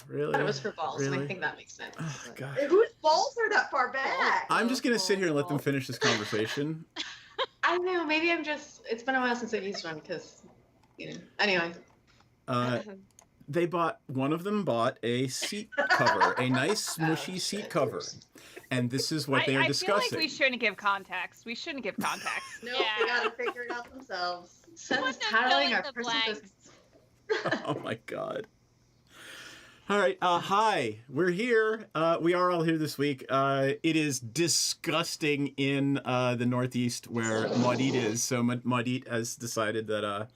Really? But it was for balls, and I Really? think that makes sense. Oh, God. Whose balls are that far back? I'm just gonna sit here and let them finish this conversation. I know, maybe it's been a while since I've used one, because, anyway. One of them bought a seat cover, a nice smushy seat cover. And this is what they are discussing. I feel like we shouldn't give context. We shouldn't give context. No, they gotta figure it out themselves. Since tattling our blanks. Oh my God. All right. Hi, we're here. We are all here this week. It is disgusting in the Northeast where Maudit is. So Maudit has decided that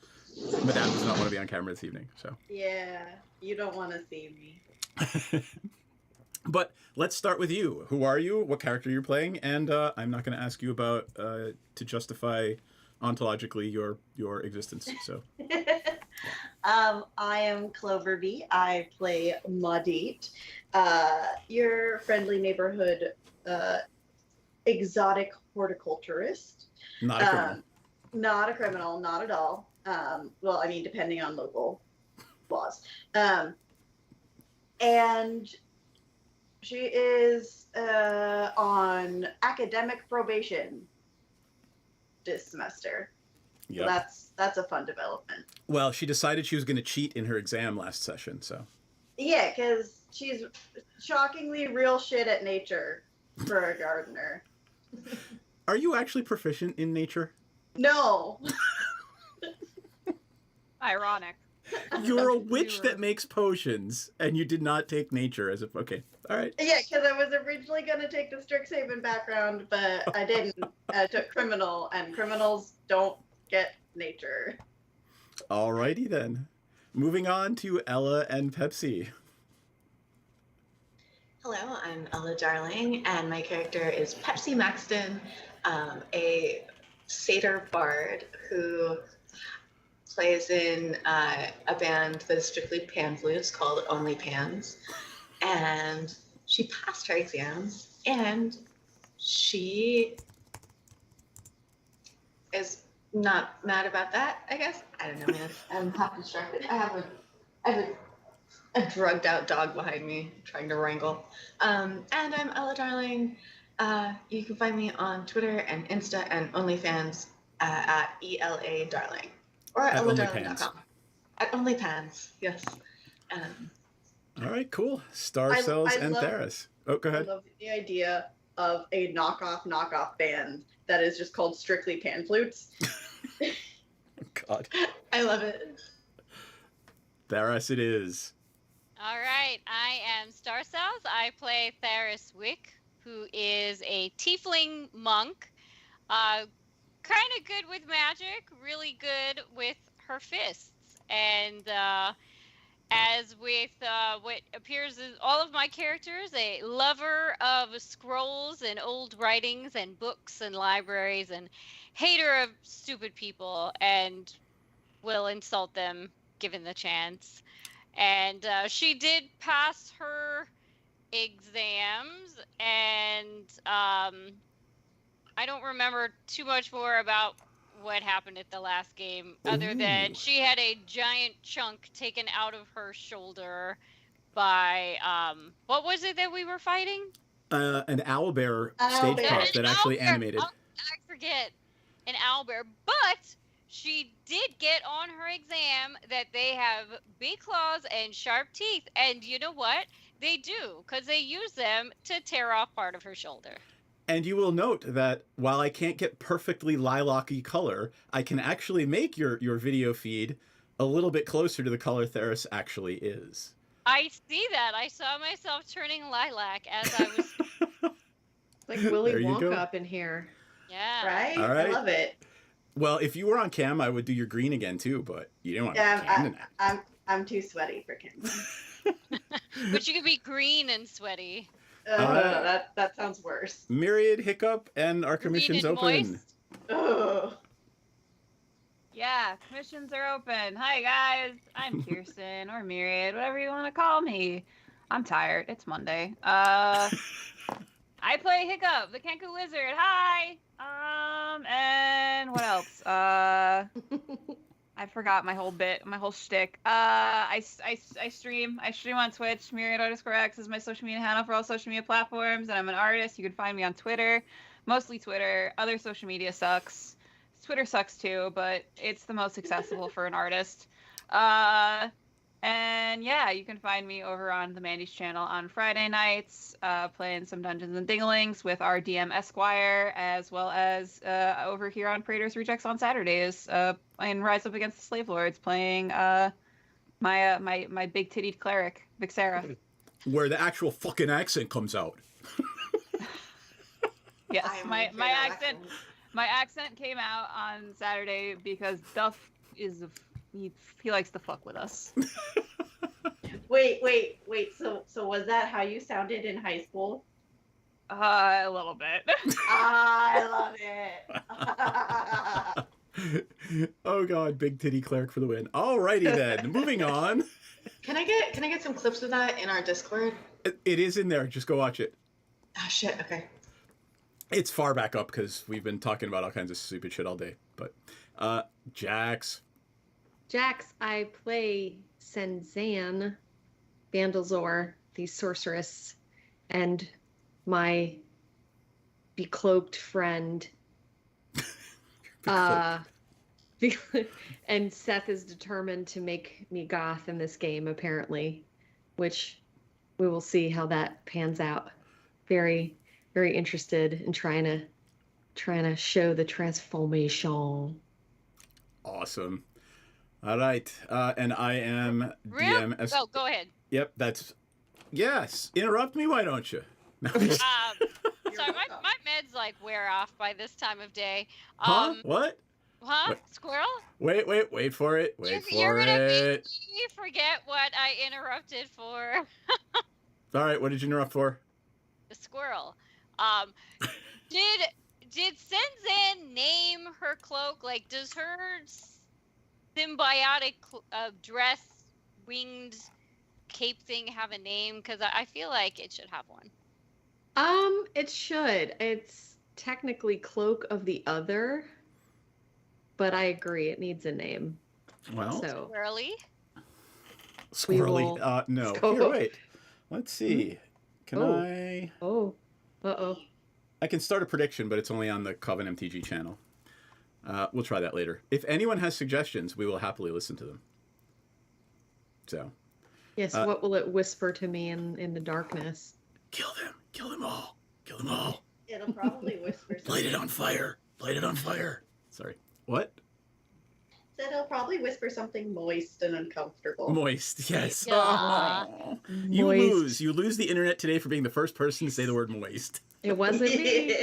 Madame does not want to be on camera this evening. So yeah, you don't want to see me. But let's start with you. Who are you? What character you're playing? And I'm not going to ask you about to justify ontologically your existence. So. I am Cloverby. I play Maudit, your friendly neighborhood exotic horticulturist. Not a criminal. Not a criminal, not at all. Well, I mean, depending on local laws. And she is on academic probation this semester. Yep. So that's a fun development. Well, she decided she was going to cheat in her exam last session, so. Yeah, because she's shockingly real shit at nature for a gardener. Are you actually proficient in nature? No. Ironic. You're a witch that makes potions, and you did not take nature as a... Okay, all right. Yeah, because I was originally going to take the Strixhaven background, but I didn't. I took criminal, and criminals don't get nature. Alrighty then. Moving on to Ella and Pepsi. Hello, I'm Ella Darling, and my character is Pepsi Maxton, a satyr bard who plays in a band that is strictly pan flutes called Only Pans. And she passed her exams, and she is not mad about that, I guess. I don't know, man. I'm half distracted. I have a drugged out dog behind me trying to wrangle. And I'm Ella Darling. You can find me on Twitter and Insta and OnlyFans at ELA Darling. Or at elladarling.com. At OnlyPans, yes. All right, cool. Star Cells and Theris. Oh, go ahead. I love the idea of a knockoff band that is just called strictly pan flutes. God. I love it. Theris it is. All right, I am Star Cells. I play Theris Wick, who is a tiefling monk. Kind of good with magic, really good with her fists. And as with what appears as all of my characters, a lover of scrolls and old writings and books and libraries, and hater of stupid people, and will insult them given the chance. And she did pass her exams, and I don't remember too much more about what happened at the last game, other than she had a giant chunk taken out of her shoulder by, what was it that we were fighting? An owlbear stage prop that actually animated. Oh, I forget. An owlbear. But she did get on her exam that they have big claws and sharp teeth. And you know what? They do, because they use them to tear off part of her shoulder. And you will note that while I can't get perfectly lilac-y color, I can actually make your video feed a little bit closer to the color Theris actually is. I see that. I saw myself turning lilac as I was... Like Willy Wonka up in here. Yeah. Right? All right. I love it. Well, if you were on cam, I would do your green again too, but you didn't want to be cam tonight. I'm too sweaty for cam. But you could be green and sweaty. That sounds worse. Myriad Hiccup and our commission's open. Moist. Ugh. Yeah, commissions are open. Hi, guys. I'm Kirsten, or Myriad, whatever you want to call me. I'm tired. It's Monday. I play Hiccup, the Kenku Wizard. Hi. And what else? I I forgot my whole shtick. I stream on Twitch. Myriad_X is my social media handle for all social media platforms, and I'm an artist. You can find me on Twitter, mostly Twitter. Other social media sucks. Twitter sucks too, but it's the most accessible for an artist. And yeah, you can find me over on the Mandy's channel on Friday nights, playing some Dungeons and Dinglings with our DM Esquire, as well as over here on Praetor's Rejects on Saturdays, playing Rise Up Against the Slave Lords, playing my big tittied cleric, Vixera. Where the actual fucking accent comes out. Yes, my accent came out on Saturday because Duff he likes to fuck with us. Wait. So was that how you sounded in high school? A little bit. I love it. Oh god, big titty cleric for the win. Alrighty then, moving on. Can I get some clips of that in our Discord? It is in there. Just go watch it. Oh shit. Okay. It's far back up because we've been talking about all kinds of stupid shit all day. But Jax, I play Senzan, Vandalzor, the sorceress, and my becloaked friend. And Seth is determined to make me goth in this game, apparently, which we will see how that pans out. Very, very interested in trying to show the transformation. Awesome. All right, and I am DM Esq. Oh, go ahead. Yep, yes. Interrupt me, why don't you? Sorry, my meds like wear off by this time of day. What? Huh? Wait. Squirrel? Wait for it. You're gonna make me forget what I interrupted for. All right, what did you interrupt for? The squirrel. Did Senzan name her cloak? Like, does her symbiotic dress, winged cape thing have a name? Because I feel like it should have one. It should. It's technically Cloak of the Other, but I agree it needs a name. Well, so Squirrely. No. Here, wait. Let's see. Can I? Oh. Uh-oh. I can start a prediction, but it's only on the Coven MTG channel. We'll try that later. If anyone has suggestions, we will happily listen to them. So. Yes, what will it whisper to me in the darkness? Kill them. Kill them all. Kill them all. It'll probably whisper something. Light it on fire. Light it on fire. Sorry. What? Said it'll probably whisper something moist and uncomfortable. Moist, yes. Yeah. Oh. You lose. You lose the internet today for being the first person to say the word moist. It wasn't me.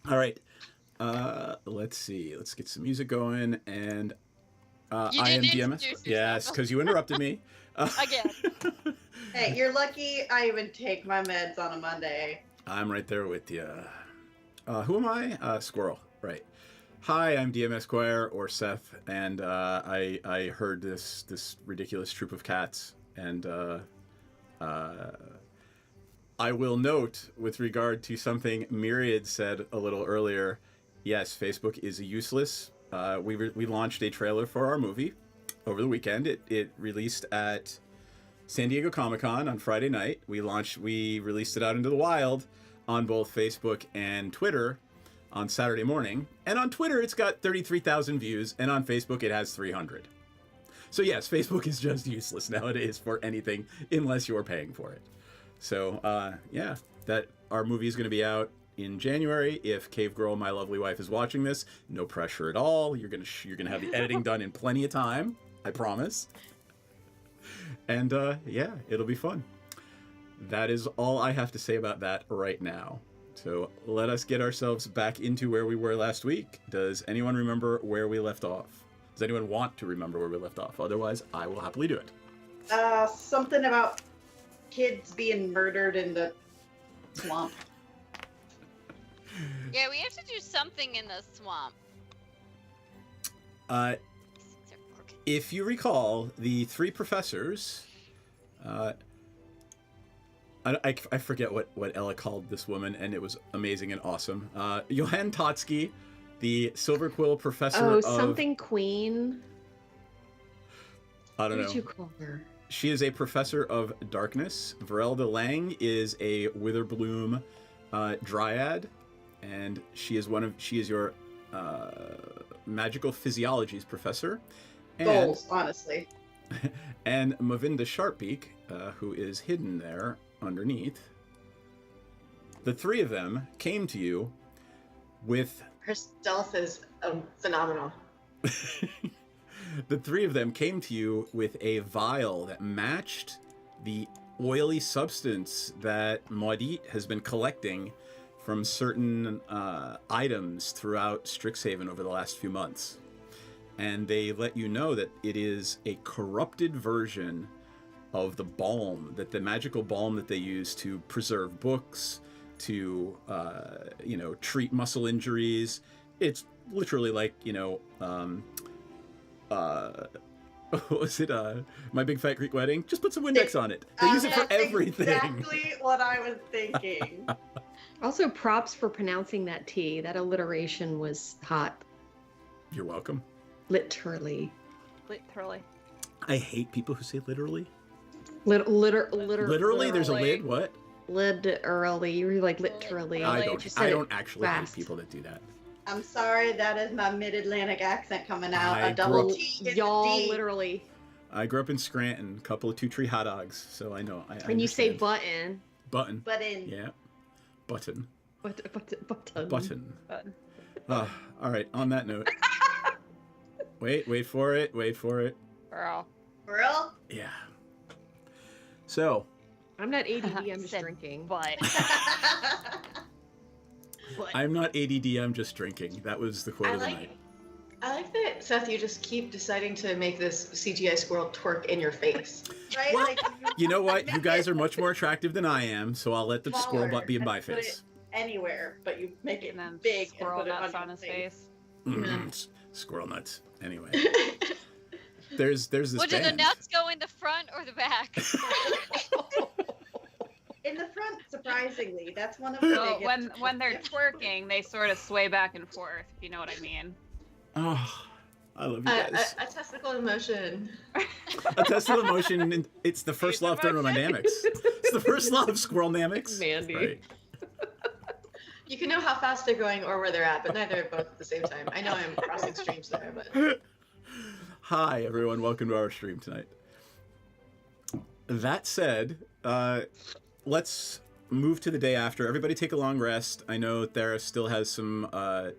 All right. Let's see. Let's get some music going. And I am DM Esq. Yes, because you interrupted me. Again. Hey, you're lucky I even take my meds on a Monday. I'm right there with you. Who am I? Squirrel. Right. Hi, I'm DM Esquire, or Seth, and I heard this ridiculous troop of cats, and I will note, with regard to something Myriad said a little earlier, yes, Facebook is useless. We launched a trailer for our movie over the weekend. It released at San Diego Comic-Con on Friday night. We released it out into the wild on both Facebook and Twitter on Saturday morning. And on Twitter, it's got 33,000 views, and on Facebook, it has 300. So yes, Facebook is just useless nowadays for anything unless you're paying for it. So yeah, that our movie is going to be out in January. If Cave Girl, my lovely wife, is watching this, no pressure at all. You're gonna have the editing done in plenty of time, I promise. And yeah, it'll be fun. That is all I have to say about that right now. So let us get ourselves back into where we were last week. Does anyone remember where we left off? Does anyone want to remember where we left off? Otherwise, I will happily do it. Something about kids being murdered in the swamp. Yeah, we have to do something in the swamp. If you recall, the three professors, I forget what Ella called this woman, and it was amazing and awesome. Johann Totsky, the Silver Quill Professor Oh, of... something Queen. I don't What know. did you call her? She is a Professor of Darkness. Verelda Lang is a Witherbloom Dryad, and she is your Magical Physiologies Professor. And, Goals, honestly. and Mavinda Sharpbeak, who is hidden there underneath. The three of them came to you with... Her stealth is phenomenal. The three of them came to you with a vial that matched the oily substance that Maudit has been collecting from certain items throughout Strixhaven over the last few months. And they let you know that it is a corrupted version of the balm, that the magical balm that they use to preserve books, to, treat muscle injuries. It's literally like, what was it? My Big Fat Greek Wedding? Just put some Windex on it. They use it for That's everything. exactly what I was thinking. Also, props for pronouncing that T. That alliteration was hot. You're welcome. Literally. Literally. I hate people who say literally. Literally? There's a lid? What? Literally. You're like literally. I You just said don't it actually hate fast. people that do that. I'm sorry, that is my mid-Atlantic accent coming out. I A double grew up- T is a Y'all D. literally. I grew up in Scranton, a couple of 2-tree hot dogs, so I know. I When you say understand. button. Button. But in Yeah. Button. Button. Button. Button. All right, on that note. Wait for it. Girl. for real? Yeah. So, I'm not ADD, I'm just Said drinking. But. I'm not ADD, I'm just drinking. That was the quote I of the like, night. I like that, Seth, you just keep deciding to make this CGI squirrel twerk in your face. Right? Well, Like, You know what? You guys are much more attractive than I am, so I'll let the squirrel butt be in my and put face. it anywhere, but you make it And then big squirrel and put it nuts on, on your his face. Squirrel nuts. Anyway, there's this Well, do the band. nuts go in the front or the back? In the front, surprisingly, that's one of So the biggest. when they're twerking, they sort of sway back and forth, if you know what I mean. Oh, I love you guys. A testicle emotion. A test of emotion. And it's the first law of thermodynamics. It's the first law of squirrelnamics. Mandy. Right. You can know how fast they're going or where they're at, but neither are both at the same time. I know I'm crossing streams there, but Hi, everyone. Welcome to our stream tonight. That said, let's move to the day after. Everybody take a long rest. I know Thera still has some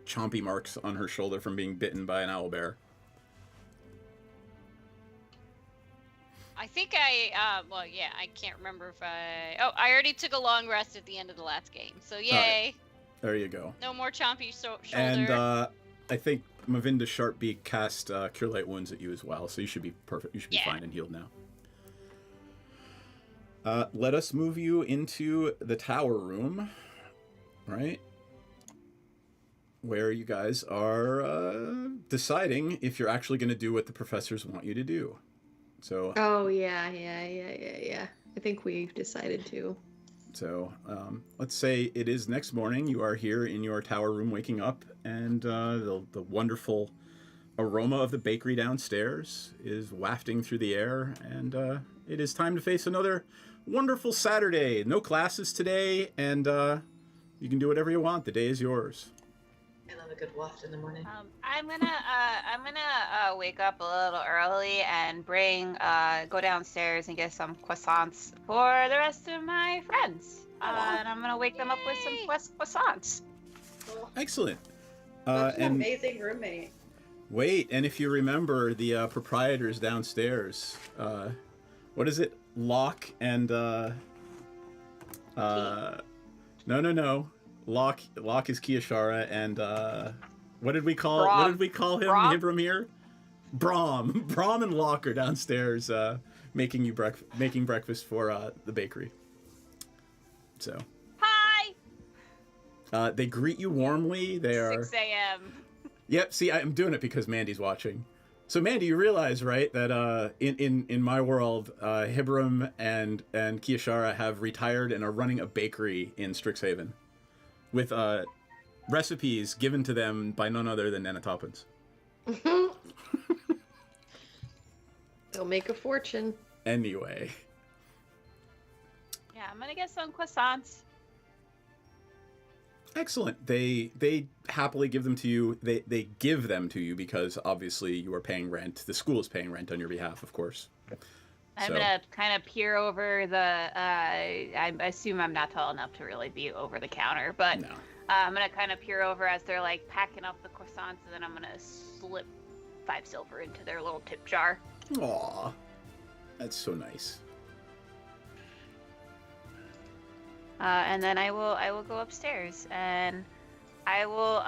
chompy marks on her shoulder from being bitten by an owlbear. I think I can't remember if I already took a long rest at the end of the last game. So yay. There you go. No more chompy shoulder. And I think Mavinda Sharpbeak cast Cure Light Wounds at you as well, so you should be perfect. You should be Yeah. fine and healed now. Let us move you into the tower room, right? Where you guys are deciding if you're actually going to do what the professors want you to do. So, Oh, yeah. I think we've decided to. So, let's say it is next morning. You are here in your tower room waking up, and the wonderful aroma of the bakery downstairs is wafting through the air, and it is time to face another wonderful Saturday. No classes today, and you can do whatever you want. The day is yours. I love a good waft in the morning. I'm gonna wake up a little early and go downstairs and get some croissants for the rest of my friends. And I'm gonna wake them up with some Yay. croissants. Excellent. Such an And amazing roommate. wait, and if you remember the proprietors downstairs, what is it? Locke and no. Locke is Kiyashara, and what did we call Brom. him? Brom? Hibramir? Brom. Brom and Locke are downstairs making breakfast for the bakery. So Hi. they greet you warmly. They are 6 a.m. Yep, see, I'm doing it because Mandy's watching. So, Mandy, you realize, right, that in my world, Hibram and Kiyashara have retired and are running a bakery in Strixhaven with recipes given to them by none other than Nanotopins. They'll make a fortune. Anyway. Yeah, I'm gonna get some croissants. Excellent. They happily give them to you. They give them to you because obviously you are paying rent. The school is paying rent on your behalf, of course. I'm So- gonna kind of peer over the. I assume I'm not tall enough to really be over the counter, but No. I'm gonna kind of peer over as they're like packing up the croissants, and then I'm gonna slip 5 silver into their little tip jar. Aw. That's so nice. And then I will go upstairs and I will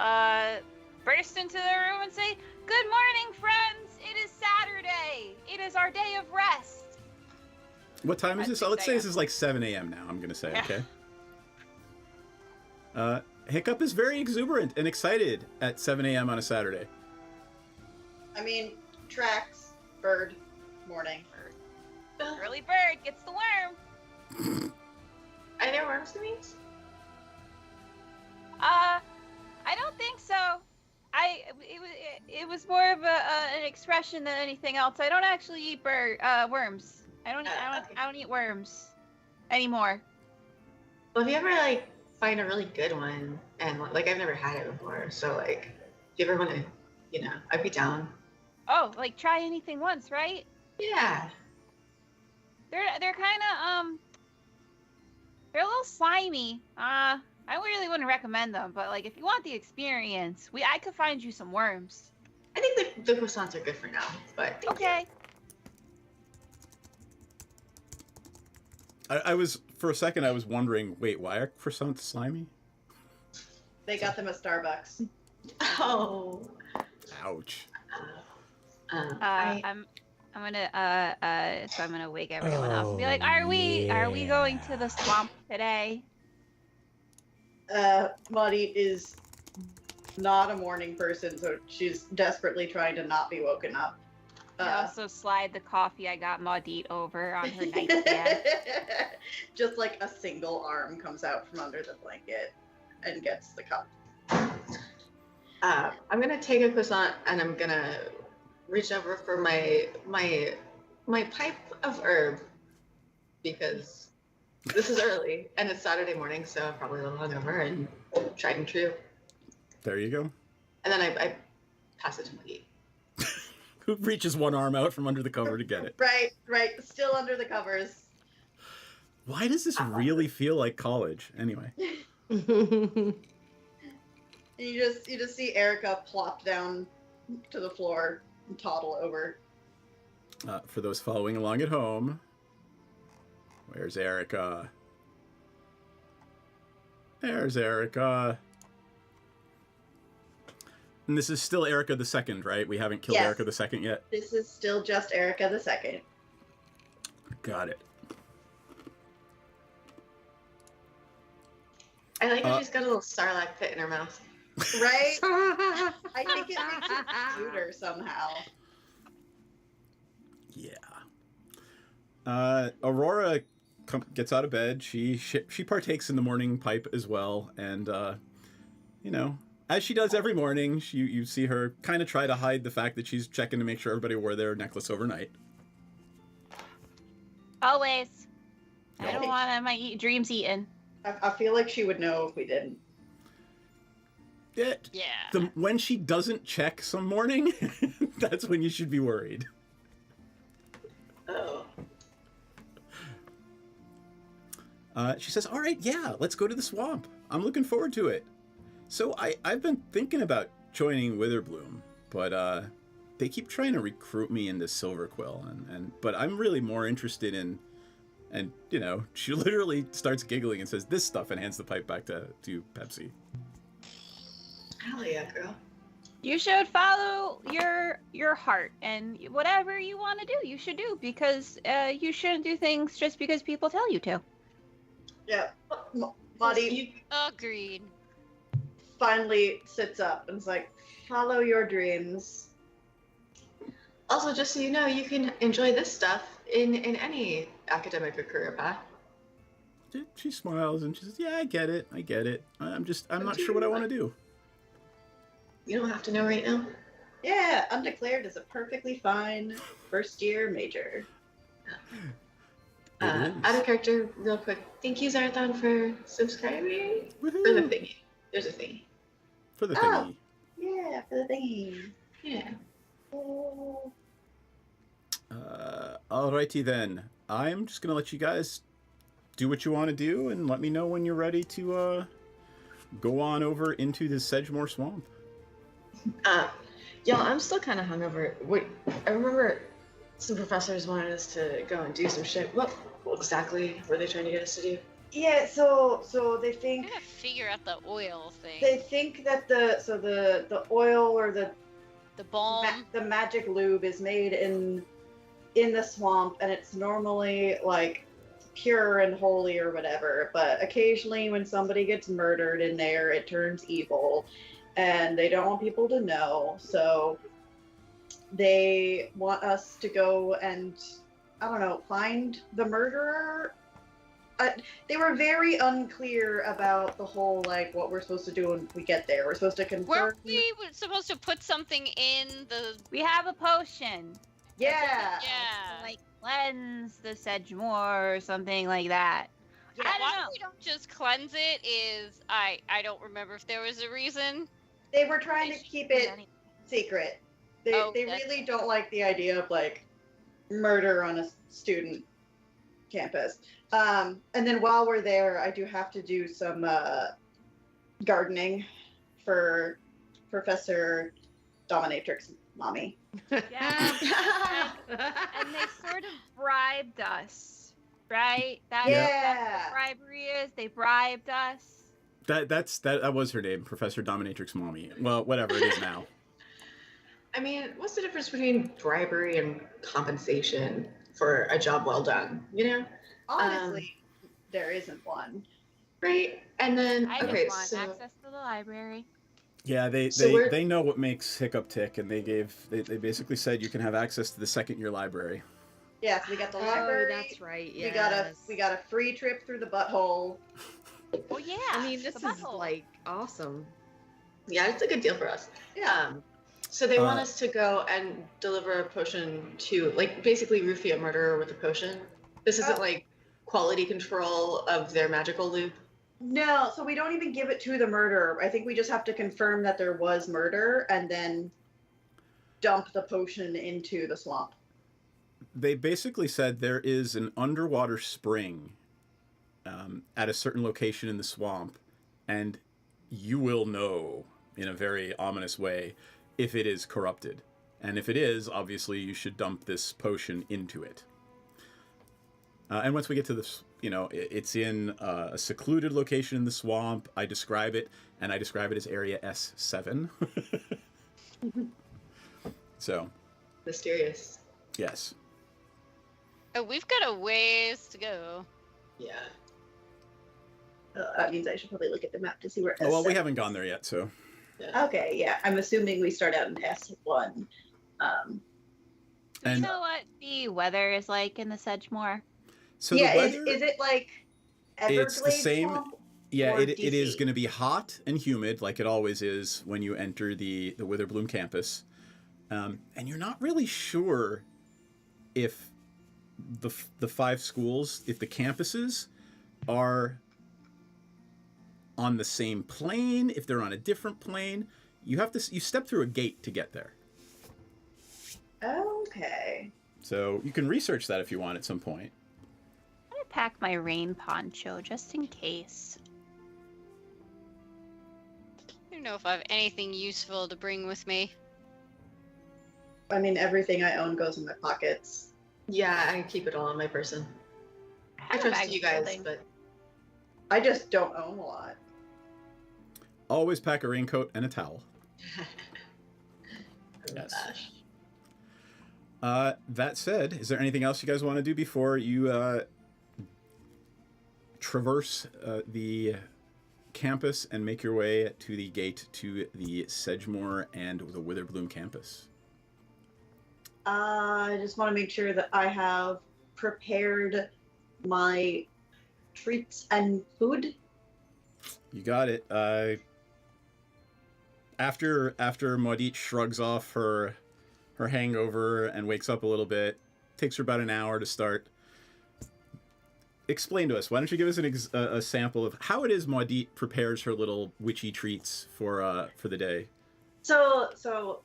burst into the room and say, "Good morning, friends! It is Saturday. It is our day of rest." What time is At this? Oh, let's say 6 this is like 7 a.m. now, I'm going to say, Yeah. okay? Hiccup is very exuberant and excited at 7 a.m. on a Saturday. I mean, tracks, bird, morning. Early bird gets the worm. Are there worms to me? I don't think so. It was more of an expression than anything else. I don't actually eat worms. Okay. I don't eat worms anymore. Well, if you ever like find a really good one, and like I've never had it before, so like if you ever want to, I'd be down. Oh, like try anything once, right? Yeah. They're kind of they're a little slimy. I really wouldn't recommend them, but like if you want the experience, I could find you some worms. I think the croissants are good for now, but thank you. Okay. I was, for a second, I was wondering, wait, why are croissants slimy? They got them at Starbucks. Oh. Ouch. I'm gonna wake everyone up and be like, are we going to the swamp today? Maudie is not a morning person, so she's desperately trying to not be woken up. I also slide the coffee I got Maudit over on her nightstand. Just like a single arm comes out from under the blanket and gets the cup. I'm gonna take a croissant and I'm gonna reach over for my pipe of herb because this is early and it's Saturday morning, so I'm probably a little hungover and tried and true. There you go. And then I pass it to Maggie. Who reaches one arm out from under the cover to get it? Right, still under the covers. Why does this really feel like college? Anyway. You just see Erica plop down to the floor and toddle over. For those following along at home, where's Erica? There's Erica. And this is still Erica the Second, right? We haven't killed Yes. Erica the Second yet? This is still just Erica the Second. Got it. I like that she's got a little sarlacc pit in her mouth. Right? I think it makes it cuter somehow. Yeah. Aurora gets out of bed. She partakes in the morning pipe as well, and as she does every morning, you see her kind of try to hide the fact that she's checking to make sure everybody wore their necklace overnight. Always. I Yeah. don't want my dreams eaten. I feel like she would know if we didn't. Yeah. Yeah. When she doesn't check some morning, that's when you should be worried. Oh. She says, "All right, yeah, let's go to the swamp. I'm looking forward to it." So I've been thinking about joining Witherbloom, but they keep trying to recruit me into Silverquill, but I'm really more interested in, and she literally starts giggling and says, "This stuff," and hands the pipe back to Pepsi. Hell yeah, girl. You should follow your heart, and whatever you want to do, you should do, because you shouldn't do things just because people tell you to. Yeah. Maudie Agreed. finally sits up and is like, follow your dreams. Also, just so you know, you can enjoy this stuff in any academic or career path. She smiles and she says, "Yeah, I get it. I'm not sure what I want to do." You don't have to know right now. Yeah, undeclared is a perfectly fine first-year major. Out of character, real quick. Thank you, Zarathon, for subscribing. Woohoo! For the thingy. There's a thingy. For the Oh. thingy. Yeah, for the thingy. Yeah. Alrighty then. I'm just gonna let you guys do what you want to do, and let me know when you're ready to go on over into the Sedgemoor Swamp. Y'all, I'm still kind of hungover. Wait, I remember some professors wanted us to go and do some shit. What exactly were they trying to get us to do? Yeah, so they I'm think gonna figure out the oil thing. they think that the oil or the balm. the magic lube is made in the swamp, and it's normally like pure and holy or whatever, but occasionally when somebody gets murdered in there, it turns evil, and they don't want people to know, so they want us to go and, I don't know, find the murderer. They were very unclear about the whole, like, what we're supposed to do when we get there. We're supposed to confirm. Weren't we supposed to put something in the... We have a potion. Yeah. Yeah. To, like, cleanse the Sedgemoor or something like that. Yeah, I don't Why know. we don't just cleanse it is... I don't remember if there was a reason. They were trying to keep it secret. They Oh, really don't like the idea of, like, murder on a student campus. And then while we're there, I do have to do some gardening for Professor Dominatrix Mommy. Yeah. And they sort of bribed us, right? That's Yeah. what bribery is. They bribed us. That was her name, Professor Dominatrix Mommy. Well, whatever it is now. I mean, what's the difference between bribery and compensation for a job well done? You know? Honestly, there isn't one. Right? And then, I okay, just want so... access to the library. Yeah, they know what makes Hiccup tick, and they basically said you can have access to the second year library. Yeah, so we got the Oh, library. that's right. We Yes. got a free trip through the butthole. Oh yeah. I mean, this the is butthole. like awesome. Yeah, it's a good deal for us. Yeah. So they want us to go and deliver a potion to, like, basically roofie a murderer with a potion. This isn't, like, quality control of their magical loop. No, so we don't even give it to the murderer. I think we just have to confirm that there was murder and then dump the potion into the swamp. They basically said there is an underwater spring at a certain location in the swamp, and you will know in a very ominous way if it is corrupted. And if it is, obviously you should dump this potion into it. And once we get to this, it's in a secluded location in the swamp. I describe it as Area S7. So. Mysterious. Yes. Oh, we've got a ways to go. Yeah. That means I should probably look at the map to see where. Oh, well, we S7 haven't gone there yet, so. Yeah. Okay, yeah. I'm assuming we start out in S1. Do And- you know what the weather is like in the Sedgemoor? So yeah, the weather, is it like Everglades it's the same. swamp Yeah, or it is DC? going to be hot and humid, like it always is when you enter the Witherbloom campus, and you're not really sure if the 5 schools, if the campuses are on the same plane, if they're on a different plane. You step through a gate to get there. Okay. So you can research that if you want at some point. I'm gonna pack my rain poncho just in case. I don't know if I have anything useful to bring with me. I mean, everything I own goes in my pockets. Yeah, I keep it all on my person. I have a trust bag you of guys, holding. but I just don't own a lot. Always pack a raincoat and a towel. Yes. Gosh. That said, is there anything else you guys want to do before you traverse the campus and make your way to the gate to the Sedgemoor and the Witherbloom campus? I just want to make sure that I have prepared my treats and food. You got it. after Maudit shrugs off her hangover and wakes up a little bit, takes her about an hour to start. Explain to us. Why don't you give us a sample of how it is Maudit prepares her little witchy treats for the day? So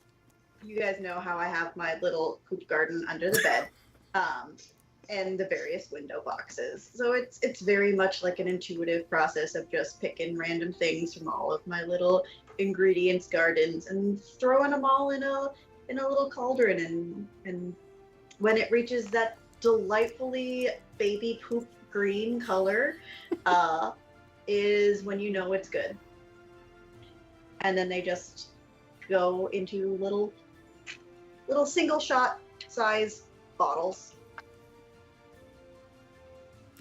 you guys know how I have my little coop garden under the bed, and the various window boxes. So it's very much like an intuitive process of just picking random things from all of my little ingredients gardens and throwing them all in a little cauldron, and when it reaches that delightfully baby poop green color, is when you know it's good. And then they just go into little single shot size bottles.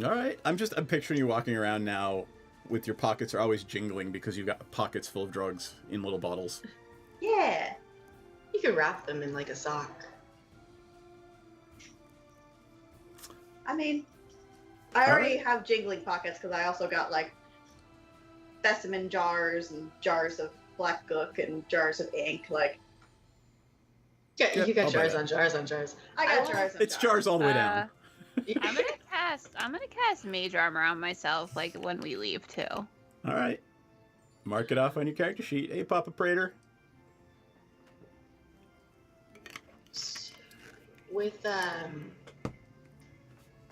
All right. I'm picturing you walking around now with your pockets are always jingling because you've got pockets full of drugs in little bottles. Yeah. You could wrap them in like a sock. I mean, I already have jingling pockets because I also got like specimen jars and jars of black gook and jars of ink. Like, Yeah, Yep, you got I'll buy jars that. on jars on jars. I got want- jars. It's jars all the way down. I'm gonna cast mage armor on myself, like when we leave too. All right. Mark it off on your character sheet. Hey, Papa Prater.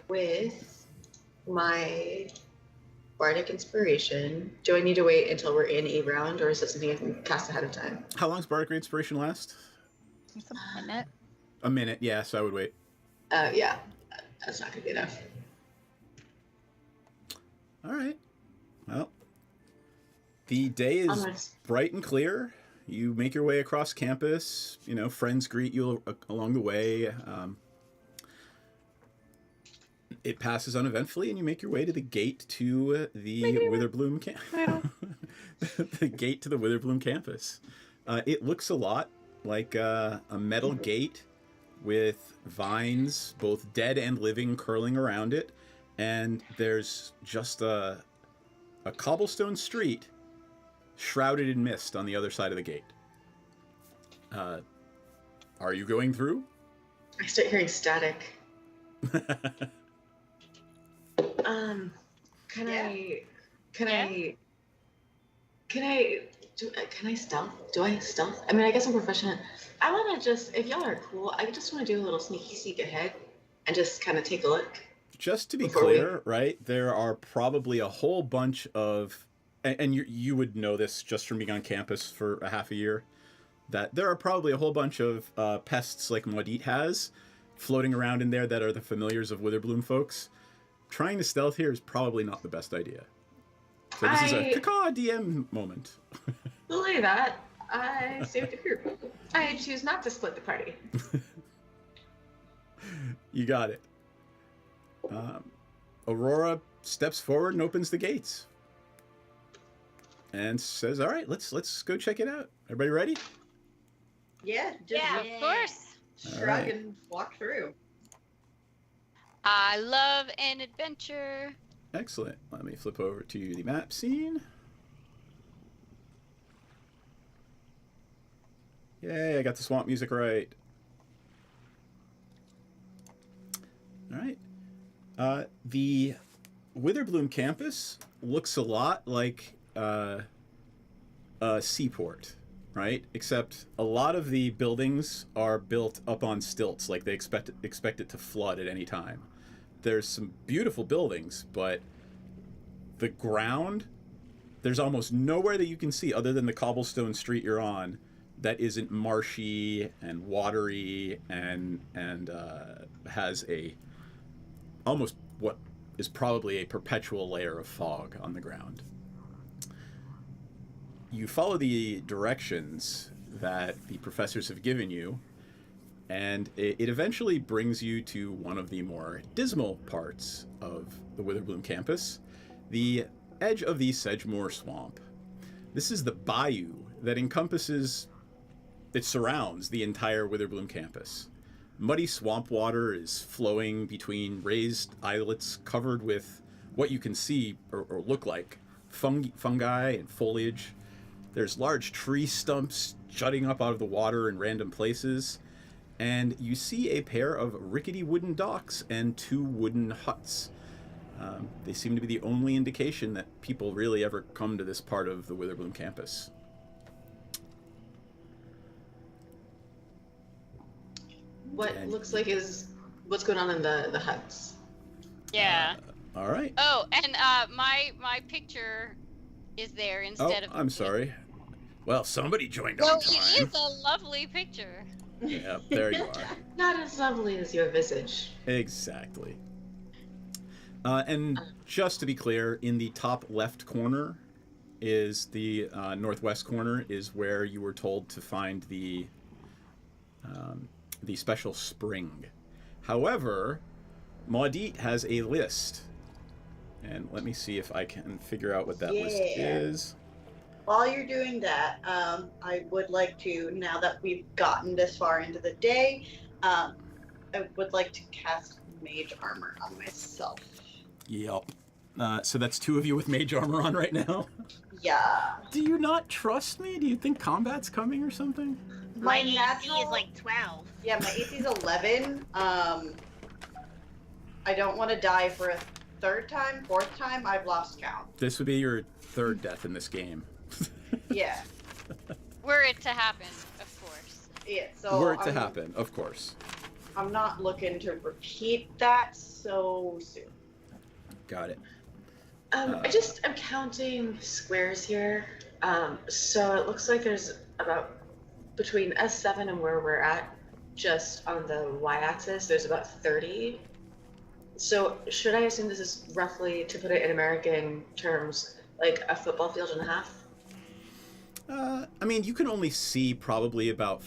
With my bardic inspiration, do I need to wait until we're in a round, or is it something I can cast ahead of time? How long's Bardic Inspiration last? It's a minute. A minute. Yeah, so I would wait. Yeah, that's not gonna be enough. All right. Well, the day is Onwards. bright and clear. You make your way across campus. You know, friends greet you along the way. It passes uneventfully, and you make your way to the gate to the Witherbloom the gate to the Witherbloom campus. It looks a lot like a metal gate with vines, both dead and living, curling around it, and there's just a cobblestone street shrouded in mist on the other side of the gate. Are you going through? I start hearing static. Can Yeah. I stealth? Do I stealth? I mean, I guess I'm proficient. I want to just, if y'all are cool, I just want to do a little sneaky sneak ahead and just kind of take a look. Just to be Before clear, right, there are probably a whole bunch of, and you would know this just from being on campus for a half a year, that there are probably a whole bunch of pests like Maudit has floating around in there that are the familiars of Witherbloom folks. Trying to stealth here is probably not the best idea. So this is a caca DM moment. Believe that. I stay with the group. I choose not to split the party. You got it. Aurora steps forward and opens the gates. And says, all right, let's go check it out. Everybody ready? Yeah, just Yeah, of course. shrug All right. and walk through. I love an adventure. Excellent. Let me flip over to the map scene. Yay, I got the swamp music right. All right. The Witherbloom campus looks a lot like a seaport, right? Except a lot of the buildings are built up on stilts, like they expect it to flood at any time. There's some beautiful buildings, but the ground, there's almost nowhere that you can see other than the cobblestone street you're on that isn't marshy and watery and has a almost what is probably a perpetual layer of fog on the ground. You follow the directions that the professors have given you, and it eventually brings you to one of the more dismal parts of the Witherbloom campus, the edge of the Sedgemoor Swamp. This is the bayou that surrounds the entire Witherbloom campus. Muddy swamp water is flowing between raised islets covered with what you can see or look like fungi and foliage. There's large tree stumps jutting up out of the water in random places. And you see a pair of rickety wooden docks and 2 wooden huts. They seem to be the only indication that people really ever come to this part of the Witherbloom campus. What looks like is what's going on in the huts. Yeah. All right. Oh, and my picture is there instead of. I'm sorry. Well, somebody joined on Well, time. it is a lovely picture. Yeah, there you are. Not as lovely as your visage. Exactly. And just to be clear, in the top left corner is the northwest corner is where you were told to find the special spring. However, Maudit has a list. And let me see if I can figure out what that list is. While you're doing that, I would like to, now that we've gotten this far into the day, I would like to cast Mage Armor on myself. Yep. So that's 2 of you with mage armor on right now? Yeah. Do you not trust me? Do you think combat's coming or something? My AC natural is like 12. Yeah, my AC's 11. I don't want to die for a 3rd time, 4th time. I've lost count. This would be your 3rd death in this game. Yeah. Were it to happen, of course. Yeah. So Were it to happen, of course. I'm not looking to repeat that so soon. Got it. I'm counting squares here. So it looks like there's about between S7 and where we're at, just on the y-axis, there's about 30. So should I assume this is roughly, to put it in American terms, like a football field and a half? I mean, you can only see probably about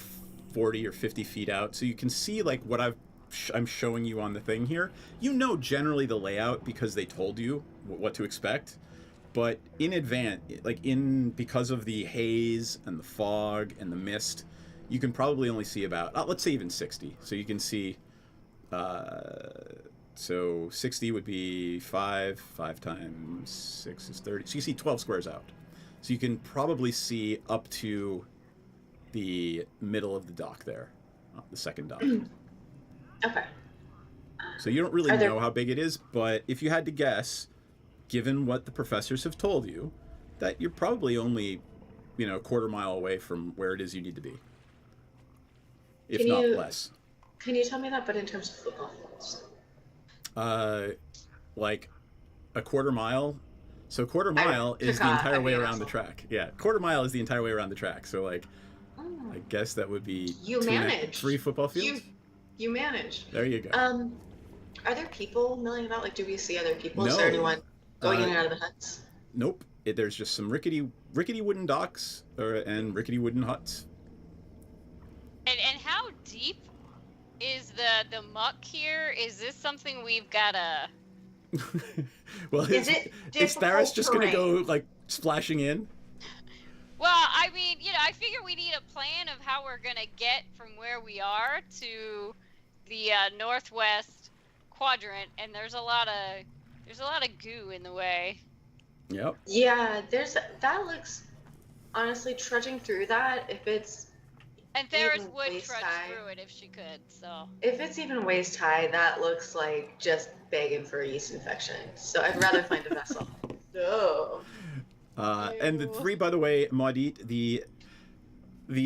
40 or 50 feet out, so you can see like what I'm showing you on the thing here. You know generally the layout because they told you what to expect, but in advance, because of the haze and the fog and the mist, you can probably only see about, let's say even 60. So you can see, so 60 would be 5 times 6 is 30. So you see 12 squares out. So you can probably see up to the middle of the dock there, the second dock. Okay. So you don't really know how big it is, but if you had to guess, given what the professors have told you, that you're probably only, a quarter mile away from where it is you need to be. If not less. Can you tell me that, but in terms of football fields? Like a quarter mile. So quarter mile is the entire way around the track. Yeah, quarter mile is the entire way around the track. So I guess that would be you manage 3 football fields. You manage. There you go. Are there people milling about? Like, do we see other people? No. Is there anyone going in and out of the huts? Nope. There's just some rickety wooden docks and rickety wooden huts. And how deep is the muck here? Is this something we've gotta? Well, Is it is Tharis just going to terrain? go, splashing in? Well, I mean, I figure we need a plan of how we're gonna get from where we are to the northwest quadrant, and there's a lot of goo in the way. Yep. Yeah, that looks, honestly, trudging through that, if it's And Tharis even would waist trudge high. through it if she could, so. If it's even waist high, that looks like just begging for a yeast infection. So I'd rather find a vessel. Oh. And the 3, by the way, Maudit, the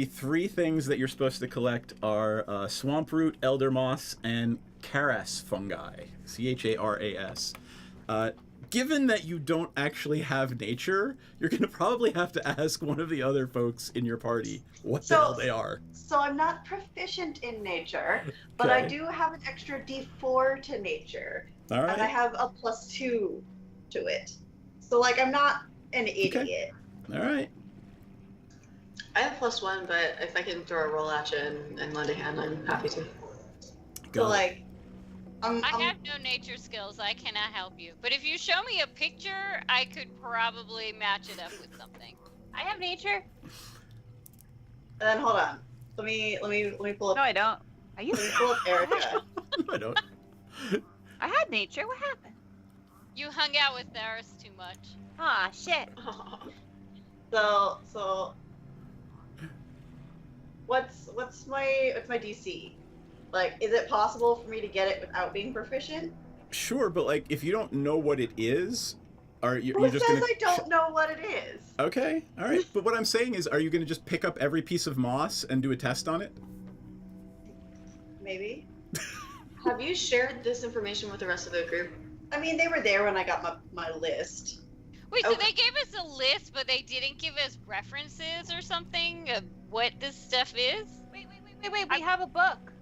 3 things that you're supposed to collect are swamp root, elder moss, and Charas fungi. Charas. Given that you don't actually have nature, you're going to probably have to ask one of the other folks in your party what the hell they are. So I'm not proficient in nature, but I Okay. do have an extra D4 to nature. All And I right. have a +2 to it. So, I'm not an idiot. All right. I have +1, but if I can throw a roll at you and lend a hand, I'm happy to. Go. So, I have no nature skills. I cannot help you. But if you show me a picture, I could probably match it up with something. I have nature. And then hold on. Let me pull up. No, I don't. I used Let me to. pull up Erica. I don't. I had nature. What happened? You hung out with Tharis too much. Ah, shit. So what's my DC? Like, is it possible for me to get it without being proficient? Sure, but like if you don't know what it is, Who you're just says gonna? I don't know what it is? Okay, all right. But what I'm saying is, are you gonna just pick up every piece of moss and do a test on it? Maybe. Have you shared this information with the rest of the group? I mean, they were there when I got my list. Wait, so Okay. they gave us a list, but they didn't give us references or something of what this stuff is? Wait. We have a book.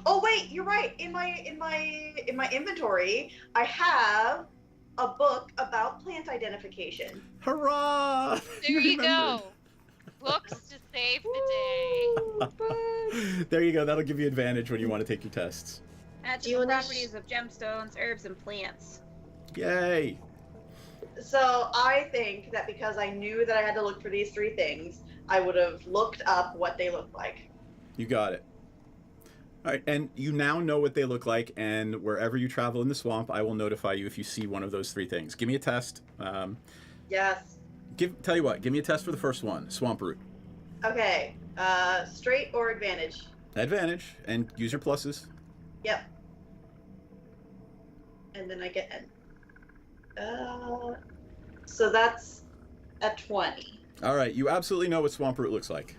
Oh wait, you're right. In my inventory, I have a book about plant identification. Hurrah! There you go. Books to save the day. There you go. That'll give you advantage when you want to take your tests. Magical properties of gemstones, herbs, and plants. Yay! So I think that because I knew that I had to look for these 3 things, I would have looked up what they look like. You got it. All right, and you now know what they look like, and wherever you travel in the swamp, I will notify you if you see one of those 3 things. Give me a test. Yes. Tell you what, give me a test for the first one, swamp root. Okay. Straight or advantage? Advantage, and use your pluses. Yep. And then I get so that's a 20. All right, you absolutely know what swamp root looks like.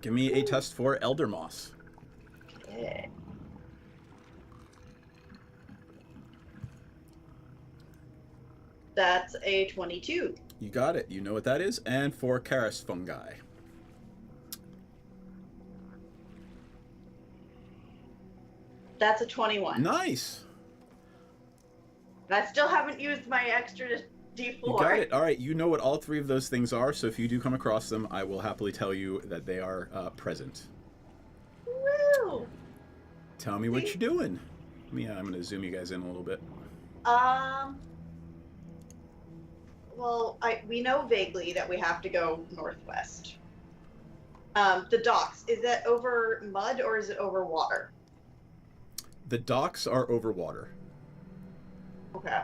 Give me a test for elder moss. Okay. That's a 22. You got it. You know what that is. And for Charis fungi. That's a 21. Nice. And I still haven't used my extra D4. You got it. All right, you know what all 3 of those things are, so if you do come across them, I will happily tell you that they are present. Woo! Tell me what you're doing. I'm going to zoom you guys in a little bit. Well, we know vaguely that we have to go northwest. The docks, is that over mud or is it over water? The docks are over water. Okay.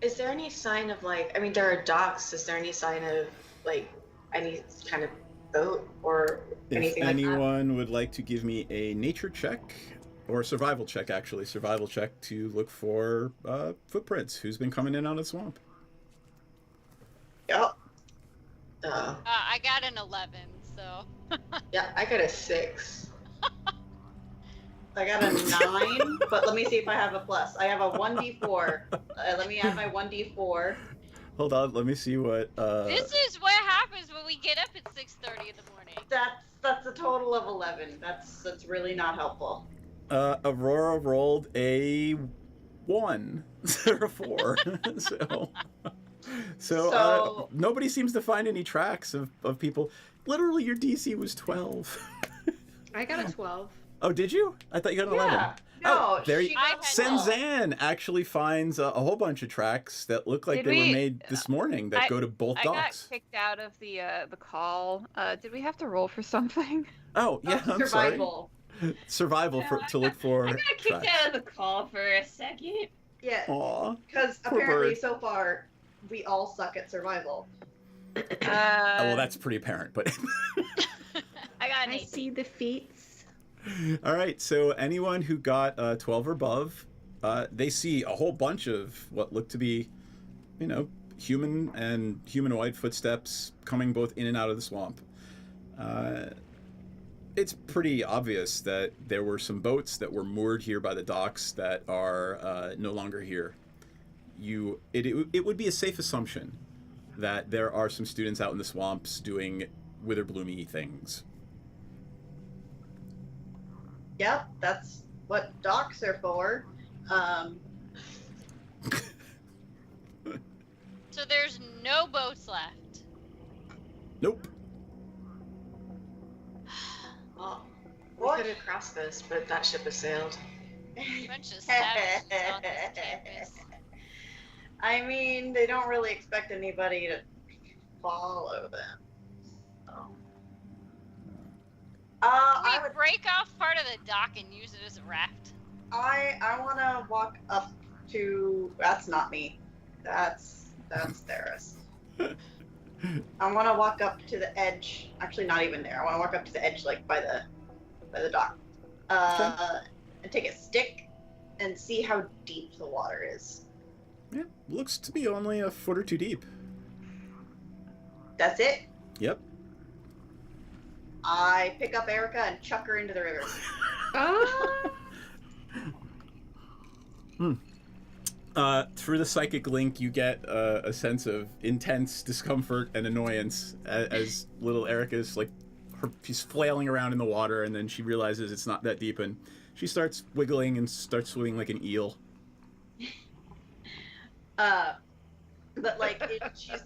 Is there any sign of there are docks. Is there any sign of any kind of boat or anything If like that? anyone would like to give me a nature check, or a survival check, actually, survival check to look for footprints. Who's been coming in out of the swamp? Yep. I got an 11, so. Yeah, I got a 6. I got a 9, but let me see if I have a plus. I have a 1d4. Let me add my 1d4. Hold on, let me see what... This is what happens when we get up at 6:30 in the morning. That's a total of 11. That's really not helpful. Aurora rolled a 1 or a 4. So nobody seems to find any tracks of people. Literally, your DC was 12. I got a 12. Oh, did you? I thought you got an 11. Yeah. No, there she you got 12. Senzan actually finds a whole bunch of tracks that look like they were made this morning that go to both I docks. got kicked out of the call. Did we have to roll for something? Oh, yeah, I'm sorry. Survival. Survival to look for I got kicked tracks. out of the call for a second. Yeah, Aw. because Poor apparently bird. so far we all suck at survival. Oh, well, that's pretty apparent, but... I got an I 18. see the feats. All right, so anyone who got 12 or above, they see a whole bunch of what look to be, human and humanoid footsteps coming both in and out of the swamp. It's pretty obvious that there were some boats that were moored here by the docks that are no longer here. It would be a safe assumption that there are some students out in the swamps doing Witherbloomy things. Yep, that's what docks are for. So there's no boats left. Nope. Well, we What? could have crossed this, but that ship has sailed. Bunch of savages on this campus. I mean, they don't really expect anybody to follow them. So. I We would. break off part of the dock and use it as a raft. I want to walk up to. That's not me. That's Theris. I want to walk up to the edge. Actually, not even there. I want to walk up to the edge, like by the dock, and take a stick and see how deep the water is. Yeah, looks to be only a foot or two deep. That's it. Yep. I pick up Erica and chuck her into the river. Through the psychic link, you get a sense of intense discomfort and annoyance as little Erica's like, she's flailing around in the water, and then she realizes it's not that deep, and she starts wiggling and starts swimming like an eel. But like she's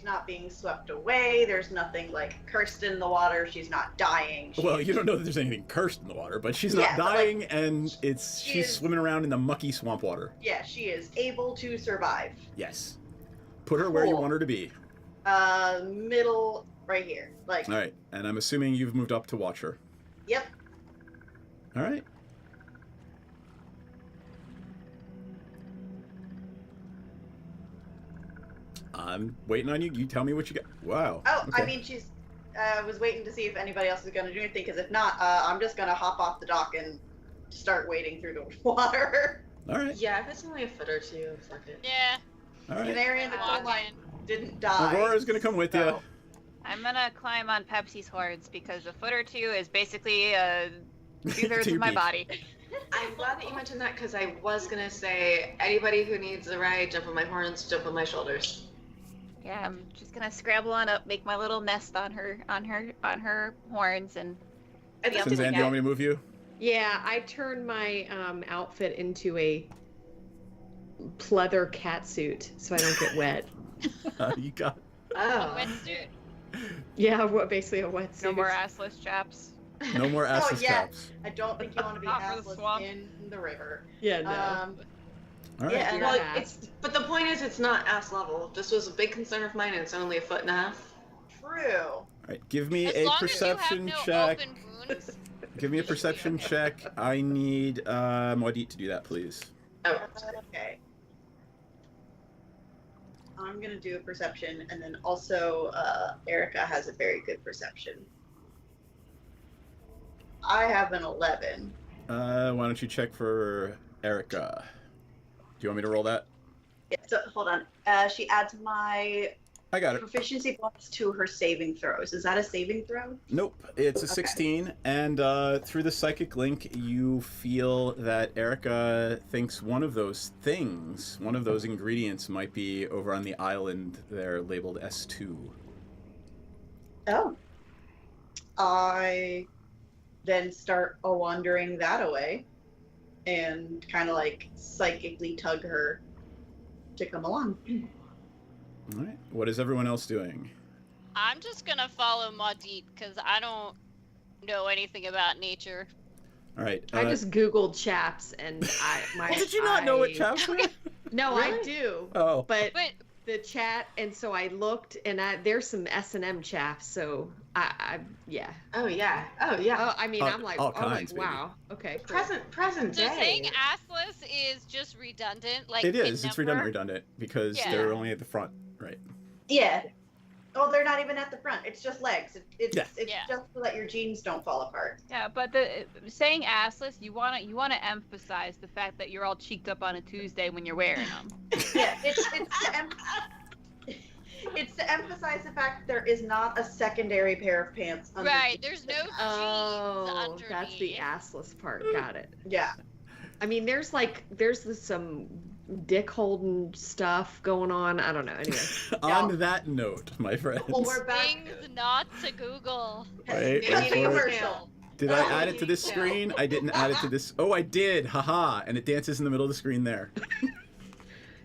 not being swept away. There's nothing like cursed in the water. She's not dying. Well, you don't know that there's anything cursed in the water, but she's not dying, like, and she's swimming around in the mucky swamp water. Yeah, she is able to survive. Yes. Put her where you Cool. want her to be. Middle right here. Like. All right, and I'm assuming you've moved up to watch her. Yep. All right. I'm waiting on you. You tell me what you got. Wow. Oh, okay. I mean, she's. Was waiting to see if anybody else is going to do anything. Because if not, I'm just going to hop off the dock and start wading through the water. All right. Yeah, if it's only a foot or two, fuck it. Yeah. All right. Canary in the coal Walk mine in. didn't die. Aurora's gonna come with you. so- I'm gonna climb on Pepsi's horns because a foot or two is basically 2/3 To your of my beach. body. I'm glad that you mentioned that because I was gonna say anybody who needs a ride, jump on my horns, jump on my shoulders. Yeah, I'm just gonna scrabble on up, make my little nest on her horns, and It's up to Suzanne, do you want me to move you? Yeah, I turned my outfit into a pleather cat suit so I don't get wet. You got. Oh. Wetsuit. Yeah, basically a wetsuit. no more assless chaps. No more assless yeah. chaps. I don't think you want to be Not for the assless swamp. in the river. Yeah, no. All right. Yeah, Your Well, ass. but the point is, it's not ass level. This was a big concern of mine, and it's only a foot and a half. True. All right. Give me As a long perception as you have no check. open wounds. Give me a perception check. I need Maudit to do that, please. Oh, Okay. I'm gonna do a perception, and then also Erica has a very good perception. I have an 11. Why don't you check for Erica? Do you want me to roll that? Yeah, so hold on. She adds my I got it. proficiency bonus to her saving throws. Is that a saving throw? Nope, it's a Okay. 16, and through the psychic link, you feel that Erica thinks one of those things, one of those ingredients, might be over on the island there labeled S2. Oh. I then start wandering that away and kind of like psychically tug her to come along. All right, what is everyone else doing? I'm just gonna follow Maudit because I don't know anything about nature. All right. I just Googled chaps and Did you not know what chaps were? No, I Really? do. Oh. But But the chat, and so I looked, and there's some S&M chaps, so yeah. oh yeah. Oh yeah. Oh, I mean, All- I'm like, all kinds, baby. wow. Okay, cool. Present so day. saying assless is just redundant. Like It in is. It's number? redundant because Yeah. they're only at the front, right? Yeah. Oh, they're not even at the front. It's just legs. It's Yeah. it's Yeah. just so that your jeans don't fall apart. Yeah, but the saying assless, you wanna emphasize the fact that you're all cheeked up on a Tuesday when you're wearing them. Yeah, it's to emphasize the fact that there is not a secondary pair of pants under. Right. There's no jeans Oh, underneath. that's the assless part. Got it. Yeah. I mean, there's some dick holding stuff going on. I don't know. Anyway, On that note, my friends, Well, we're back. Things not to Google. Wait, Cut the before- commercial. did I add it to this screen? I didn't add it to this. Oh, I did. Haha. And it dances in the middle of the screen there.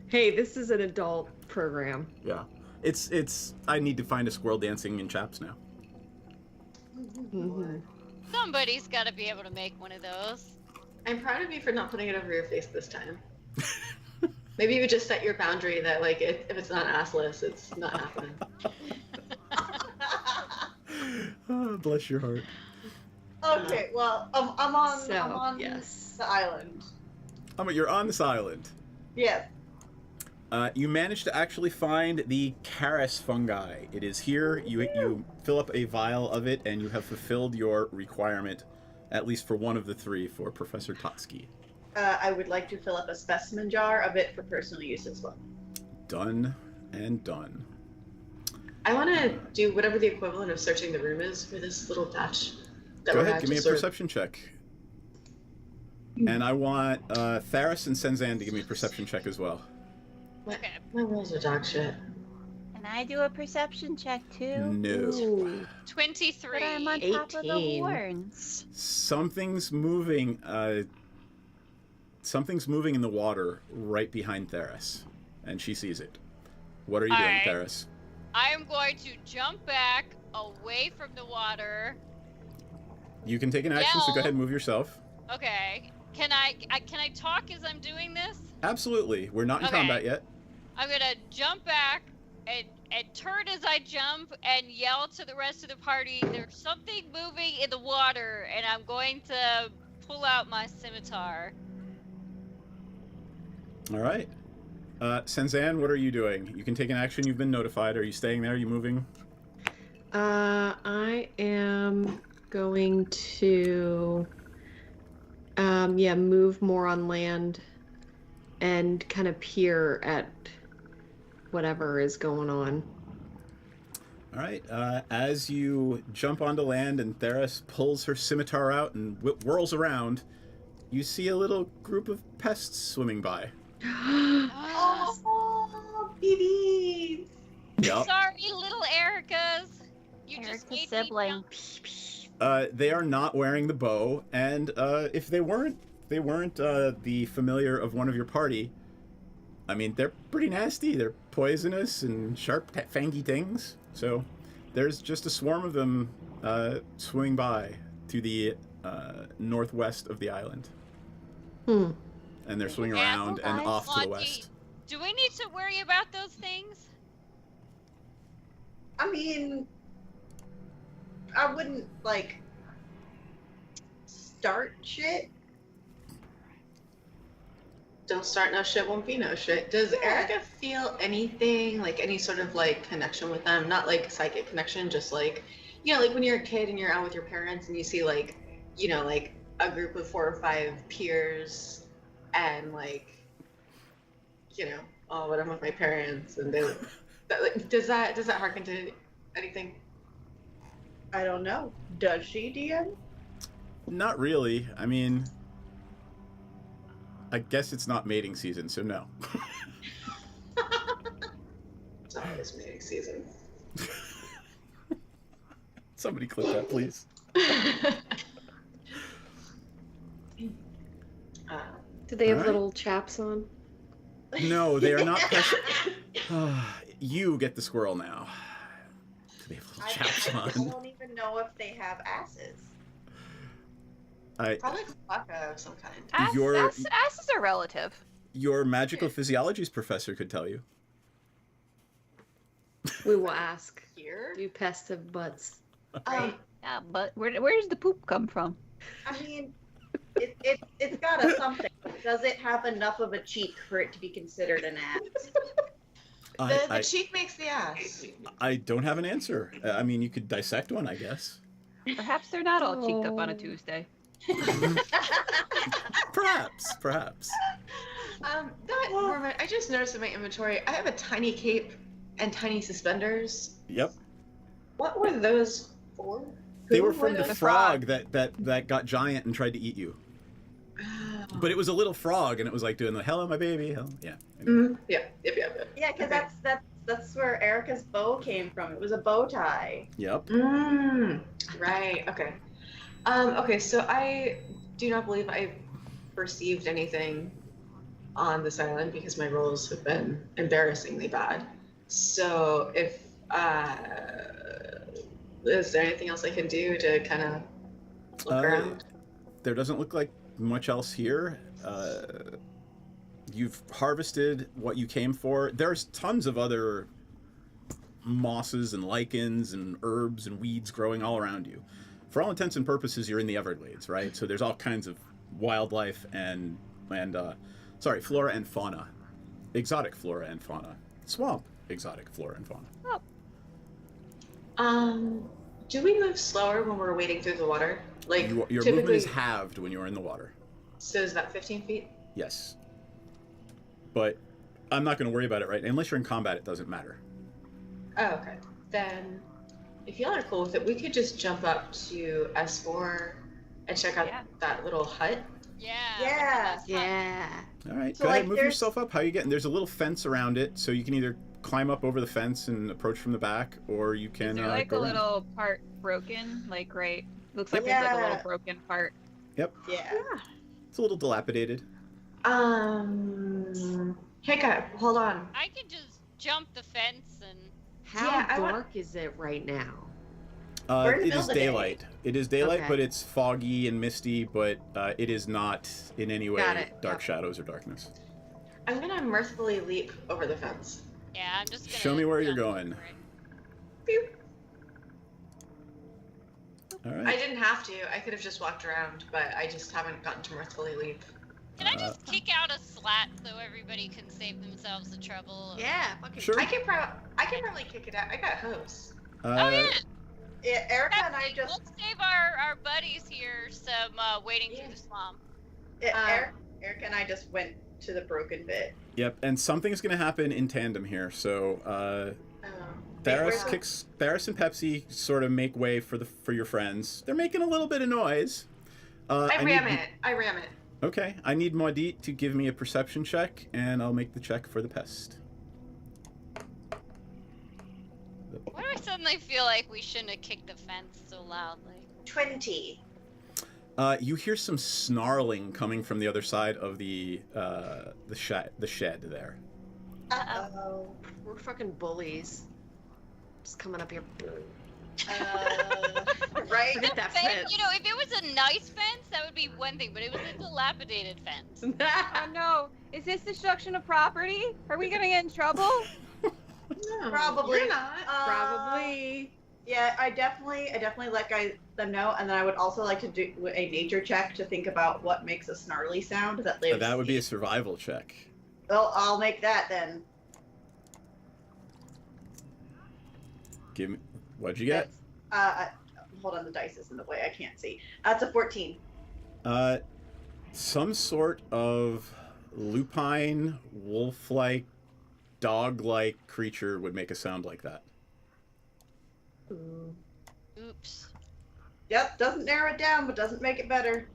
hey, this is an adult program. Yeah. It's. I need to find a squirrel dancing in chaps now. Mhm. Somebody's got to be able to make one of those. I'm proud of you for not putting it over your face this time. Maybe you would just set your boundary that like if it's not assless, it's not happening. Oh, bless your heart. Okay, well, I'm on So, I'm on yes. the island. You're on this island. Yes. You managed to actually find the Charis fungi. It is here. You fill up a vial of it, and you have fulfilled your requirement, at least for one of the three, for Professor Totsky. I would like to fill up a specimen jar of it for personal use as well. Done and done. I want to do whatever the equivalent of searching the room is for this little batch. Go ahead, give me a perception check. And I want Tharis and Senzan to give me a perception check as well. Okay. My rolls are dog shit. Can I do a perception check too? No. Ooh. 23. But I'm on top of the 18. horns. Something's moving. Something's moving in the water right behind Tharis, and she sees it. What are you doing, Alright. Tharis? I am going to jump back away from the water. You can take an action, so go Yell. ahead and move yourself. Okay. Can I talk as I'm doing this? Absolutely. We're not in Okay. combat yet. I'm gonna jump back and turn as I jump and yell to the rest of the party, there's something moving in the water, and I'm going to pull out my scimitar. All right. Senzan, what are you doing? You can take an action. You've been notified. Are you staying there? Are you moving? I am going to, move more on land and kind of peer at whatever is going on. All right. As you jump onto land and Tharis pulls her scimitar out and whirls around, you see a little group of pests swimming by. Oh, babies! Yep. Sorry, little Ericas. You just Eric's made me sibling. They are not wearing the bow, and if they weren't the familiar of one of your party. I mean, they're pretty nasty. They're poisonous and sharp, fangy things. So there's just a swarm of them swimming by to the northwest of the island. Hmm. And they're swimming Yeah, around and guys. off to the Monty, west. Do we need to worry about those things? I mean, I wouldn't, start shit. Don't start no shit, won't be no shit. Does Yeah. Erica feel anything, like any sort of connection with them? Not like psychic connection, just like when you're a kid and you're out with your parents and you see like a group of 4 or 5 peers and oh, but I'm with my parents and they does that harken to anything? I don't know. Does she, DM? Not really. I mean, I guess it's not mating season, so no. It's always mating season. Somebody clip that, please. Do they have Alright. little chaps on? No, they are not. You get the squirrel now. Do they have little chaps I on? don't even know if they have asses. Probably Klaka of some kind. Asses are relative. Your magical physiologies professor could tell you. We will ask. Here? Do pests have butts? Yeah, but where does the poop come from? I mean, it's got a something. Does it have enough of a cheek for it to be considered an ass? The cheek makes the ass. I don't have an answer. I mean, you could dissect one, I guess. Perhaps they're not all cheeked up on a Tuesday. Perhaps. I just noticed in my inventory, I have a tiny cape and tiny suspenders. Yep. What were those for? They Who were from the those? frog that got giant and tried to eat you. Oh. But it was a little frog, and it was like doing the "Hello, my baby." Hello. Yeah. Mhm. Yep. Yeah, because Okay. that's where Erica's bow came from. It was a bow tie. Yep. Right. Okay. Okay. So I do not believe I've perceived anything on this island because my rolls have been embarrassingly bad. So if is there anything else I can do to kind of look around? There doesn't look like much else here. You've harvested what you came for. There's tons of other mosses and lichens and herbs and weeds growing all around you. for all intents and purposes, you're in the Everglades, right? So there's all kinds of wildlife and flora and fauna, exotic flora and fauna, swamp exotic flora and fauna. Do we move slower when we're wading through the water? Like Your movement is halved when you're in the water. So is that 15 feet? Yes. But I'm not going to worry about it, right? Unless you're in combat, it doesn't matter. Oh, okay. Then, if y'all are cool with it, we could just jump up to S4 and check out that little hut. Yeah. Yeah. Yeah. All right, So, go ahead, like, move there's- yourself up. How you getting? There's a little fence around it, so you can either climb up over the fence and approach from the back, or you can Is there like go a around. little part broken? Like right? Looks like there's like a Yeah. little broken part. Yep, Yeah. it's a little dilapidated. Hiccup, hold on. I can just jump the fence and. How Yeah, I want- dark is it right now? We're in the It middle is of the day. daylight. It is daylight, Okay. but it's foggy and misty. But it is not in any way Got it. dark Yep. shadows or darkness. I'm gonna mirthfully leap over the fence. Yeah, I'm just gonna. Show me where you're jump going. over it. Pew. All I right. didn't have to. I could have just walked around, but I just haven't gotten to mirthfully leap. Can I just kick out a slat so everybody can save themselves the trouble? Yeah, fucking Sure. I can probably kick it out. I got hose. Oh yeah. Yeah, Erica and I Definitely. just We'll save our buddies here some wading through the swamp. Erica and I just went to the broken bit. Yep, and something's going to happen in tandem here. So Theris and Pepsi sort of make way for your friends. They're making a little bit of noise. I ram it. Okay, I need Maudit to give me a perception check, and I'll make the check for the pest. Why do I suddenly feel like we shouldn't have kicked the fence so loudly? 20. You hear some snarling coming from the other side of the shed there. Uh-oh. We're fucking bullies. Just coming up here. Right? Forget that Fence, fence. you know, if it was a nice fence, that would be one thing, but it was a dilapidated fence. Oh no! Is this destruction of property? Are we gonna get in trouble? No, Probably. You're not. Probably. Yeah, I definitely let them know, and then I would also like to do a nature check to think about what makes a snarly sound that lives. That would be a survival check. Well, I'll make that then. Give me. What'd you get? Hold on, the dice is in the way. I can't see. That's a 14. Some sort of lupine, wolf-like, dog-like creature would make a sound like that. Ooh. Oops. Yep, doesn't narrow it down, but doesn't make it better.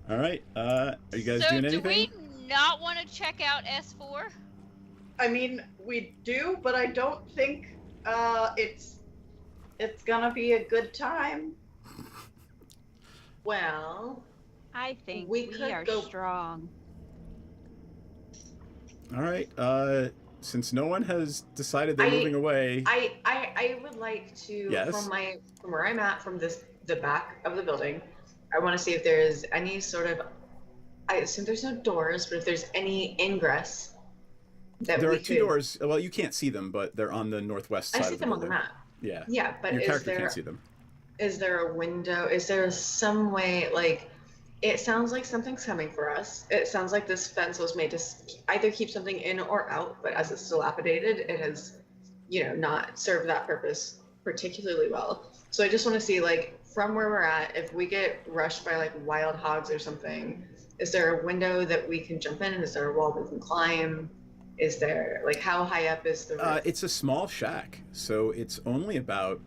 All right. Are you guys So doing do anything? we not want to check out S4? I mean, we do, but I don't think it's gonna be a good time. Well, I think We we could are go- strong. All right. Since no one has decided they're I- moving away, I would like to Yes? from where I'm at, from the back of the building, I want to see if there's any sort of, I assume there's no doors, but if there's any ingress that there we are two could- doors. Well, you can't see them, but they're on the northwest I side see of the them on the building. map. Yeah. Yeah, but Your is character there can't see them. is there a window? Is there some way, like, it sounds like something's coming for us. It sounds like this fence was made to either keep something in or out, but as it's dilapidated, it has, not served that purpose particularly well. So I just want to see, like, from where we're at, if we get rushed by, like, wild hogs or something, is there a window that we can jump in? Is there a wall we can climb? Is there, like, how high up is the roof? It's a small shack, so it's only about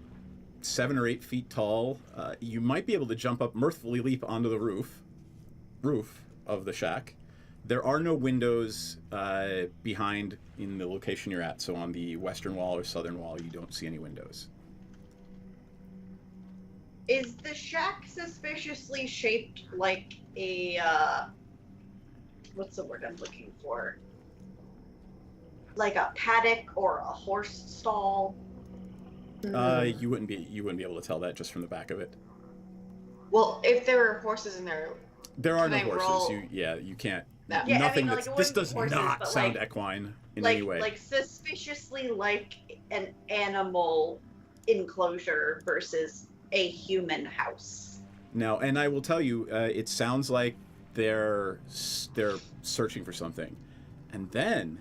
7 or 8 feet tall. You might be able to jump up, mirthfully leap onto the roof of the shack. There are no windows behind in the location you're at, so on the western wall or southern wall, you don't see any windows. Is the shack suspiciously shaped like a what's the word I'm looking for? Like a paddock or a horse stall? You wouldn't be able to tell that just from the back of it. Well, if there are horses in there, There are Can no I horses. roll- You can't. Yeah, I Nothing mean, that's. like, it This wouldn't be does horses, not but, sound like- equine in like any way. like suspiciously like an animal enclosure versus a human house. Now, and I will tell you, it sounds like they're searching for something. And then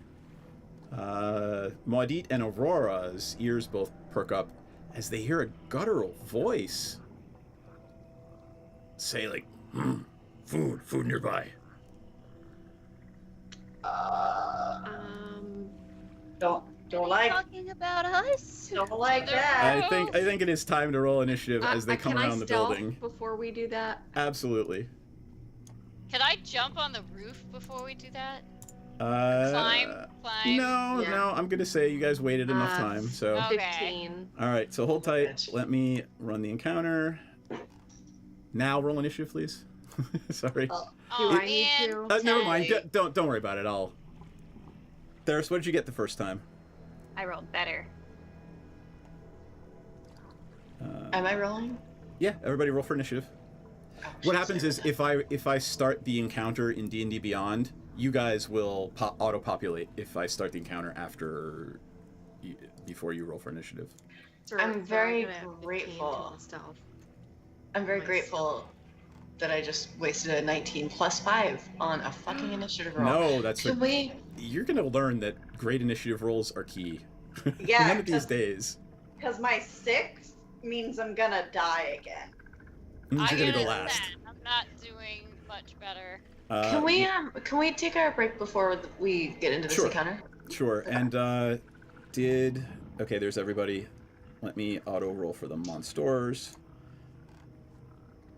Maudit and Aurora's ears both perk up as they hear a guttural voice say, like, food nearby. Don't Are you like talking about us? don't like that. I think it is time to roll initiative as they come can around I the stealth building. before we do that? Absolutely. Can I jump on the roof before we do that? Climb. Climb. No, Yeah. no, I'm gonna say you guys waited enough time. So, Okay. 15. all right. So hold tight. Bitch. Let me run the encounter. Now roll initiative, please. Sorry. Oh, Do Oh, I need man. to? Never mind. Don't worry about it. Theris, what did you get the first time? I rolled better. Am I rolling? Yeah. Everybody roll for initiative. Oh, What shit, happens is if I start the encounter in D&D Beyond, you guys will auto-populate if I start the encounter before you roll for initiative. I'm very gonna have 15 grateful. to the stealth. I'm very Nice. grateful that I just wasted a 19 plus 5 on a fucking initiative roll. No, that's Can we? you're gonna learn that great initiative rolls are key. Yeah, One of these days. because my 6 means I'm gonna die again. Means you're I gonna go understand. last. I'm not doing much better. Can we take our break before we get into this Sure. encounter? Sure. And okay, there's everybody. Let me auto roll for the monsters.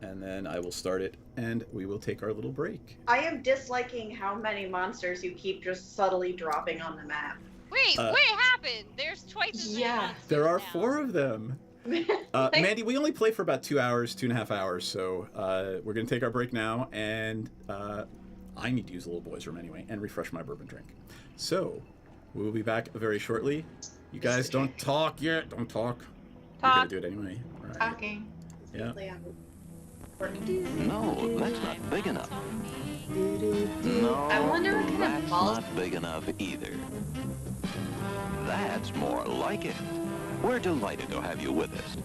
And then I will start it, and we will take our little break. I am disliking how many monsters you keep just subtly dropping on the map. Wait, what happened? There's twice as many Yeah. monsters There are now. 4 of them. Mandy, we only play for about 2.5 hours, so we're going to take our break now, and I need to use the little boys' room anyway and refresh my bourbon drink. So, we will be back very shortly. You guys don't talk yet. Don't talk. We're going to do it anyway. All right. Talking. Yeah. No, that's not big enough. No, I wonder what kind of that's balls- not big enough either. That's more like it. We're delighted to have you with us.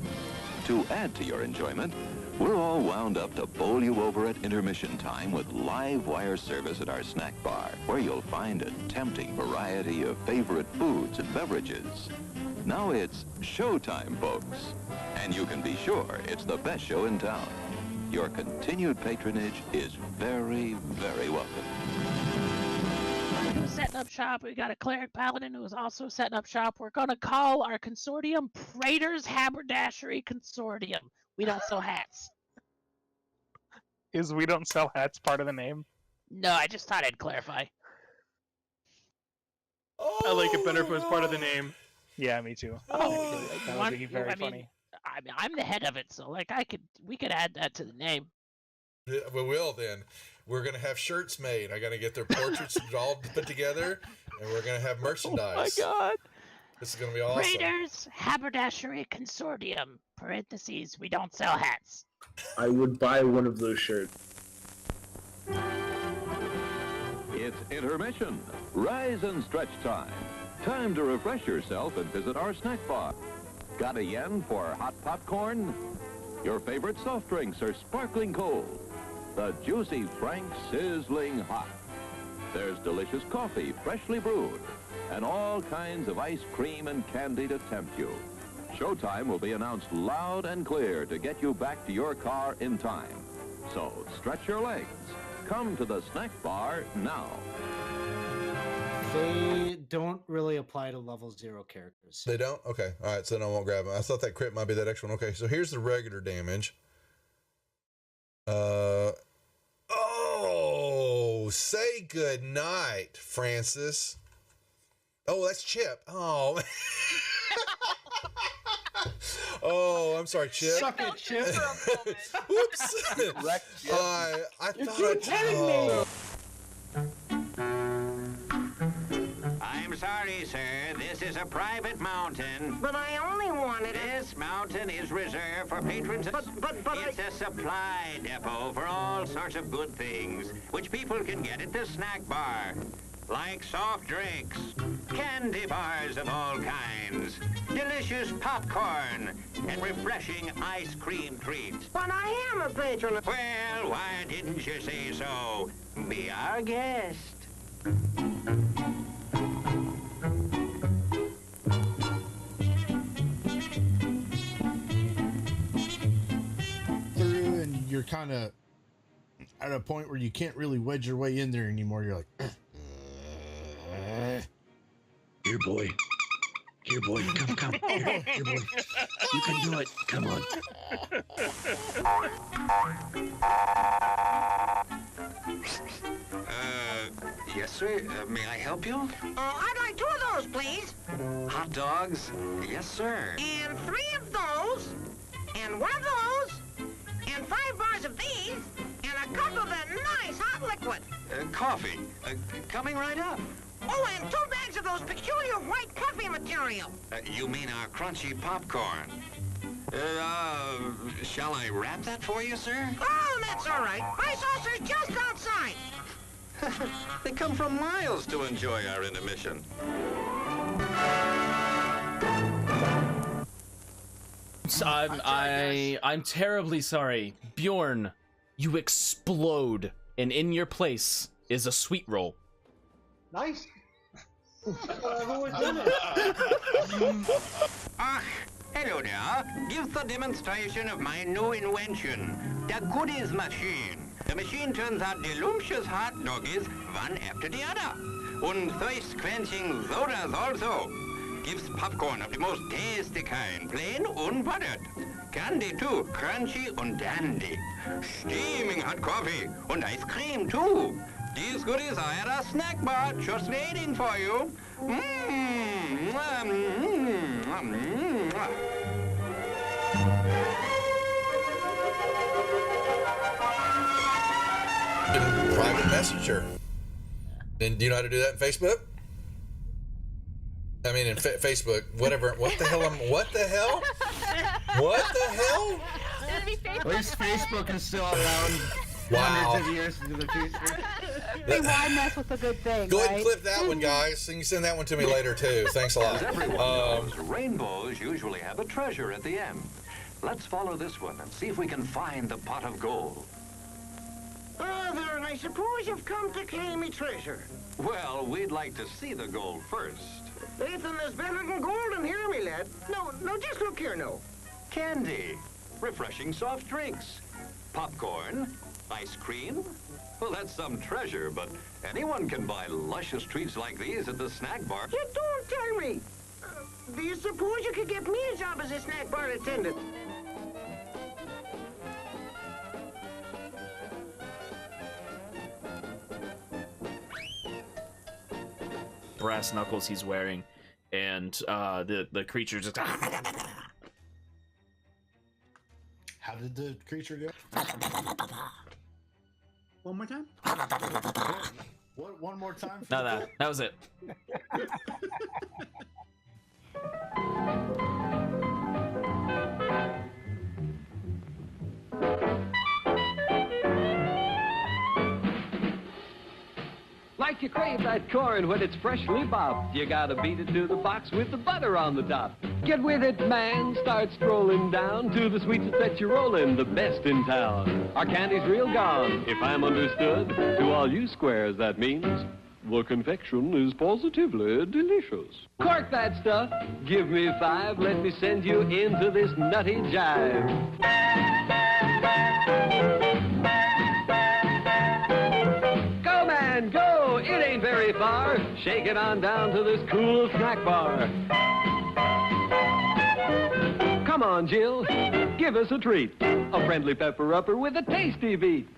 To add to your enjoyment, we're all wound up to bowl you over at intermission time with live wire service at our snack bar, where you'll find a tempting variety of favorite foods and beverages. Now it's showtime, folks. And you can be sure it's the best show in town. Your continued patronage is very, very welcome. Who's setting up shop? We got a cleric paladin who is also setting up shop. We're gonna call our consortium Praetor's Haberdashery Consortium. We don't sell hats. Is we don't sell hats part of the name? No, I just thought I'd clarify. I like it better if it was part of the name. Yeah, me too. Oh, That one- would be very I mean, funny. I'm the head of it, so like we could add that to the name. Yeah, we will then. We're gonna have shirts made. I gotta get their portraits all put together, and we're gonna have merchandise. Oh my god! This is gonna be awesome. Praetor's Haberdashery Consortium. Parentheses. We don't sell hats. I would buy one of those shirts. It's intermission. Rise and stretch time. Time to refresh yourself and visit our snack bar. Got a yen for hot popcorn? Your favorite soft drinks are sparkling cold. The juicy Frank sizzling hot. There's delicious coffee, freshly brewed, and all kinds of ice cream and candy to tempt you. Showtime will be announced loud and clear to get you back to your car in time. So stretch your legs. Come to the snack bar now. They don't really apply to level 0 characters. They don't? Okay. All right. So then I won't grab them. I thought that crit might be that extra one. Okay. So here's the regular damage. Oh, say good night, Francis. Oh, that's Chip. Oh. Oh, I'm sorry, Chip. Suck it, Chip. Whoops. I thought I'm sorry, sir. This is a private mountain. But I only wanted it. This mountain is reserved for patrons. But It's a supply depot for all sorts of good things, which people can get at the snack bar. like soft drinks, candy bars of all kinds, delicious popcorn, and refreshing ice cream treats. But I am a patron. Well, why didn't you say so? Be our guest. Through, and you're kind of at a point where you can't really wedge your way in there anymore. You're like, Here, boy. Here, boy. Come. Here, boy. You can do it. Come on. Yes, sir. May I help you? I'd like 2 of those, please. Hot dogs? Yes, sir. And 3 of those. And 1 of those. And 5 bars of these. And a cup of that nice hot liquid. Coffee. Coming right up. Oh, and 2 bags of those peculiar white coffee material. You mean our crunchy popcorn? Shall I wrap that for you, sir? Oh, that's all right. My saucer's just outside. They come from miles to enjoy our intermission. I'm terribly sorry. Bjorn, you explode, and in your place is a sweet roll. Nice. Ah, hello there. Give the demonstration of my new invention, the goodies machine. The machine turns out delicious hot doggies one after the other. And thirst-quenching sodas also. Gives popcorn of the most tasty kind, plain unbuttered. Candy too, crunchy and dandy. Steaming hot coffee and ice cream too. These goodies are at our snack bar, just waiting for you. Private messenger. And do you know how to do that in Facebook? I mean, in Facebook, whatever. What the hell? What the hell? What the hell? At least Facebook is still around Wow. hundreds of years into the future. Hey, why mess with a good thing, Go ahead right? and clip that one, guys. And you send that one to me later, too. Thanks a lot. As everyone knows, rainbows usually have a treasure at the end. Let's follow this one and see if we can find the pot of gold. Then I suppose you've come to claim me treasure. Well, we'd like to see the gold first. Ethan is better than gold, and hear me, lad. No, just look here, no. Candy, refreshing soft drinks, popcorn, ice cream. Well, that's some treasure, but anyone can buy luscious treats like these at the snack bar. You don't tell me. Do you suppose you could get me a job as a snack bar attendant? Brass knuckles he's wearing, and the creature just. how did the creature go? One more time? What? One more time? No, that was it. Like you crave that corn when it's freshly bobbed, you gotta beat it to the box with the butter on the top. Get with it, man, start strolling down to the sweets that you're rolling, the best in town. Our candy's real gone, if I'm understood. To all you squares, that means the confection is positively delicious. Cork that stuff, give me 5, let me send you into this nutty jive. Go, man, go! It ain't very far. Shake it on down to this cool snack bar. Come on, Jill, give us a treat. A friendly pepper-upper with a tasty beat.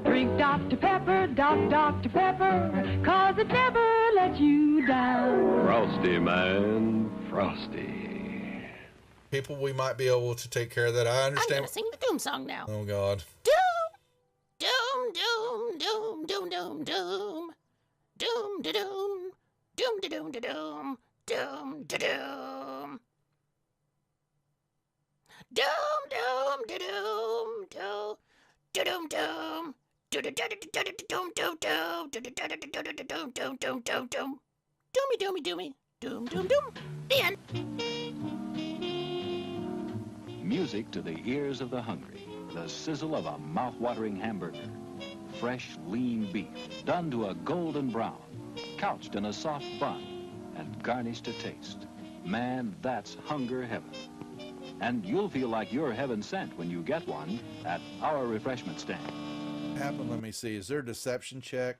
Drink Dr. Pepper, Dr. Pepper, 'cause it never lets you down. Frosty, man, frosty. People, we might be able to take care of that. I I'm understand. gonna sing the doom song now. Oh, God. Doom, doom, doom, doom, doom, doom, doom, doom, da doom, doom, da doom, da doom, doom, da doom, doom, doom, da doom, doom, da doom, doom, Doomy, doomy, doomy. Doom, doom, doom. The end. Music to the ears of the hungry. The sizzle of a mouth-watering hamburger. Fresh, lean beef, done to a golden brown, couched in a soft bun, and garnished to taste. Man, that's hunger heaven. And you'll feel like you're heaven sent when you get one at our refreshment stand. Happen, let me see. Is there a deception check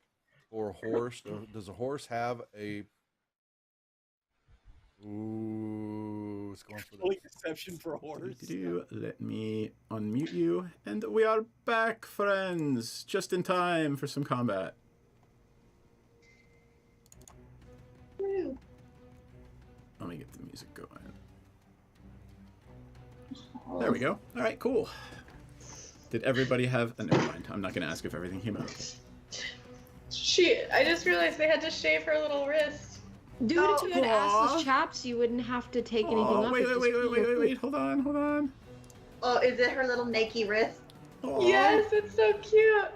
for a horse? Does a horse have a... Ooh, it's going for the... Deception for a horse. Let me unmute you. And we are back, friends. Just in time for some combat. Woo. Let me get the music going. There we go. All right, cool. Did everybody have... never mind. I'm not going to ask if everything came out okay. I just realized they had to shave her little wrist. Dude, if you had assless chaps, you wouldn't have to take anything off. Wait. Hold on. Oh, is it her little naked wrist? Aww. Yes, it's so cute.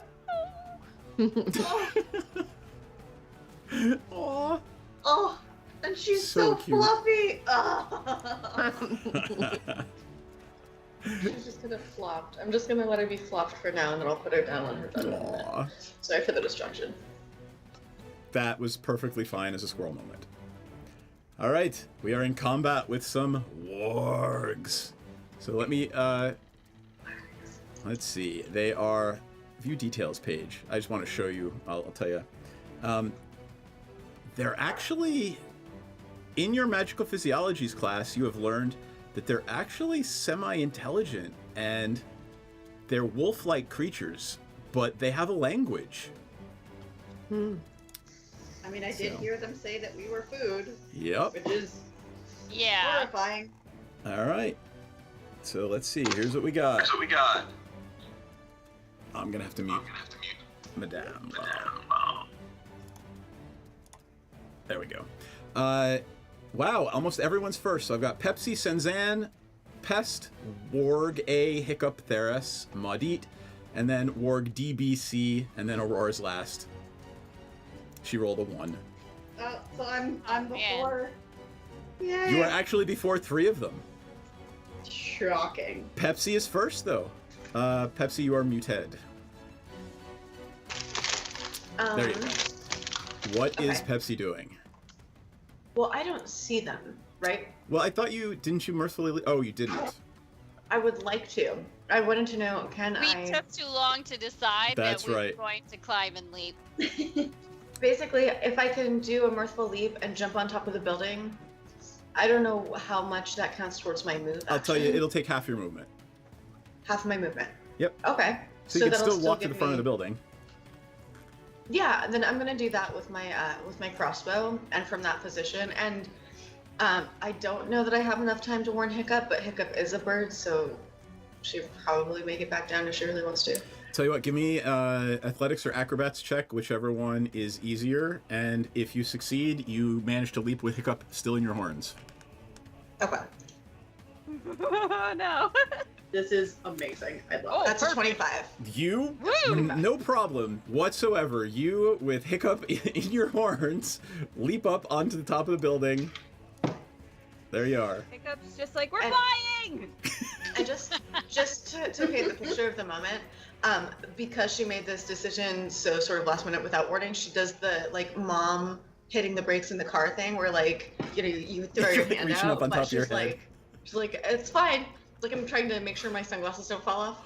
Aww. Oh, and she's So so cute. fluffy. Oh. She's just gonna flop. I'm just gonna let her be flopped for now, and then I'll put her down on her bed. Aww. Sorry for the distraction. That was perfectly fine as a squirrel moment. All right, we are in combat with some wargs. So let me, let's see. They are view details page. I just want to show you. I'll tell you. They're actually in your magical physiologies class. You have learned that they're actually semi-intelligent and they're wolf-like creatures, but they have a language. I mean, I did hear them say that we were food. Yep. Which is horrifying. All right. So let's see. Here's what we got. I'm gonna have to mute Madame. There we go. Wow, almost everyone's first. So I've got Pepsi, Senzan, Pest, Warg A, Hiccup, Theris, Maudit, and then Warg DBC, and then Aurora's last. She rolled a 1. So I'm before. Yay. You are actually before 3 of them. Shocking. Pepsi is first, though. Pepsi, you are muted. There you go. What is Pepsi doing? Well, I don't see them, right? Well, I thought didn't you mercifully... Oh, you didn't. I would like to. I wanted to know, We took too long to decide That's that we right. were going to climb and leap. Basically, if I can do a merciful leap and jump on top of the building, I don't know how much that counts towards my move. I'll tell you, it'll take half your movement. Half my movement. Yep. Okay. So you can that'll still walk to give the front of me- the building. Yeah, then I'm gonna do that with my crossbow, and from that position. And I don't know that I have enough time to warn Hiccup, but Hiccup is a bird, so she'll probably make it back down if she really wants to. Tell you what, give me athletics or acrobats check, whichever one is easier. And if you succeed, you manage to leap with Hiccup still in your horns. Okay. No. This is amazing. I love it. That's a 25. You, no problem whatsoever. You, with Hiccup in your horns, leap up onto the top of the building. There you are. Hiccup's just like, we're flying! And just to paint the picture of the moment, because she made this decision so sort of last minute without warning, she does the like mom hitting the brakes in the car thing where like, you know, you throw your hand Reaching out, up on but top of your she's head. like, it's fine. Like I'm trying to make sure my sunglasses don't fall off.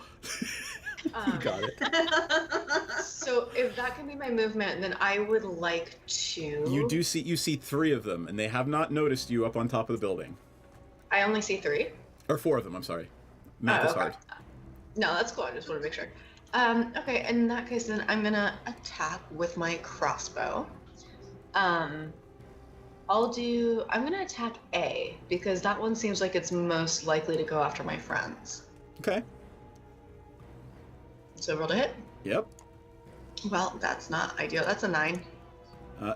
You got it. So if that can be my movement, then I would like to. You see 3 of them, and they have not noticed you up on top of the building. I only see 3. Or 4 of them, I'm sorry. Math is okay. hard. No, that's cool. I just want to make sure. Okay, in that case, then I'm gonna attack with my crossbow. I'm gonna attack A because that one seems like it's most likely to go after my friends. Okay. So roll to hit. Yep. Well, that's not ideal. That's a 9.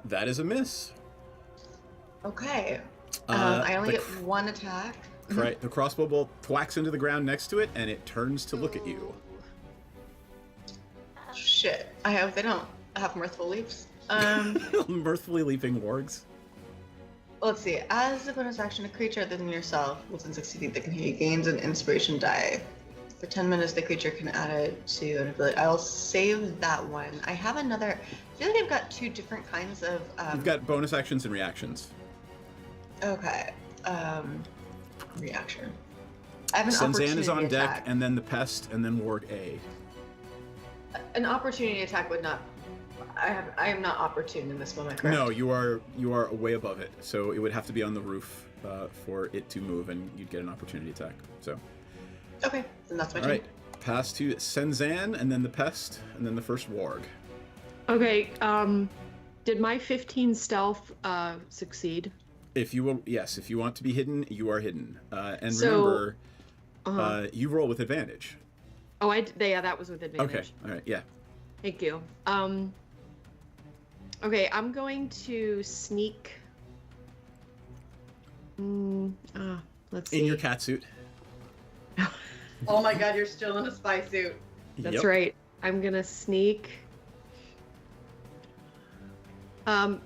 That is a miss. Okay. I only the get 1 attack. Right. The crossbow bolt whacks into the ground next to it, and it turns to look at you. shit. I hope they don't have mirthful leaps. Mirthfully leaping wargs. Let's see. As a bonus action, a creature other than yourself within 60 feet that can hear you gains an inspiration die. For 10 minutes, the creature can add it to an ability. I'll save that one. I have another. I feel like I've got two different kinds of. You've got bonus actions and reactions. Okay. Reaction. I have an Senzan opportunity is on deck, attack. and then the pest, and then Warg A. An opportunity attack would not. I am not opportune in this moment, correct? No, you are way above it, so it would have to be on the roof for it to move, and you'd get an opportunity attack. So. Okay, then that's my All turn. right, pass to Senzan, and then the pest, and then the first Warg. Okay, did my 15 stealth succeed? If you will, yes. If you want to be hidden, you are hidden. And So, remember, you roll with advantage. Oh, yeah, that was with advantage. Okay, all right, yeah. Thank you. Okay, I'm going to sneak. Let's see. In your cat suit. Oh my god, you're still in a spy suit. That's right. I'm gonna sneak.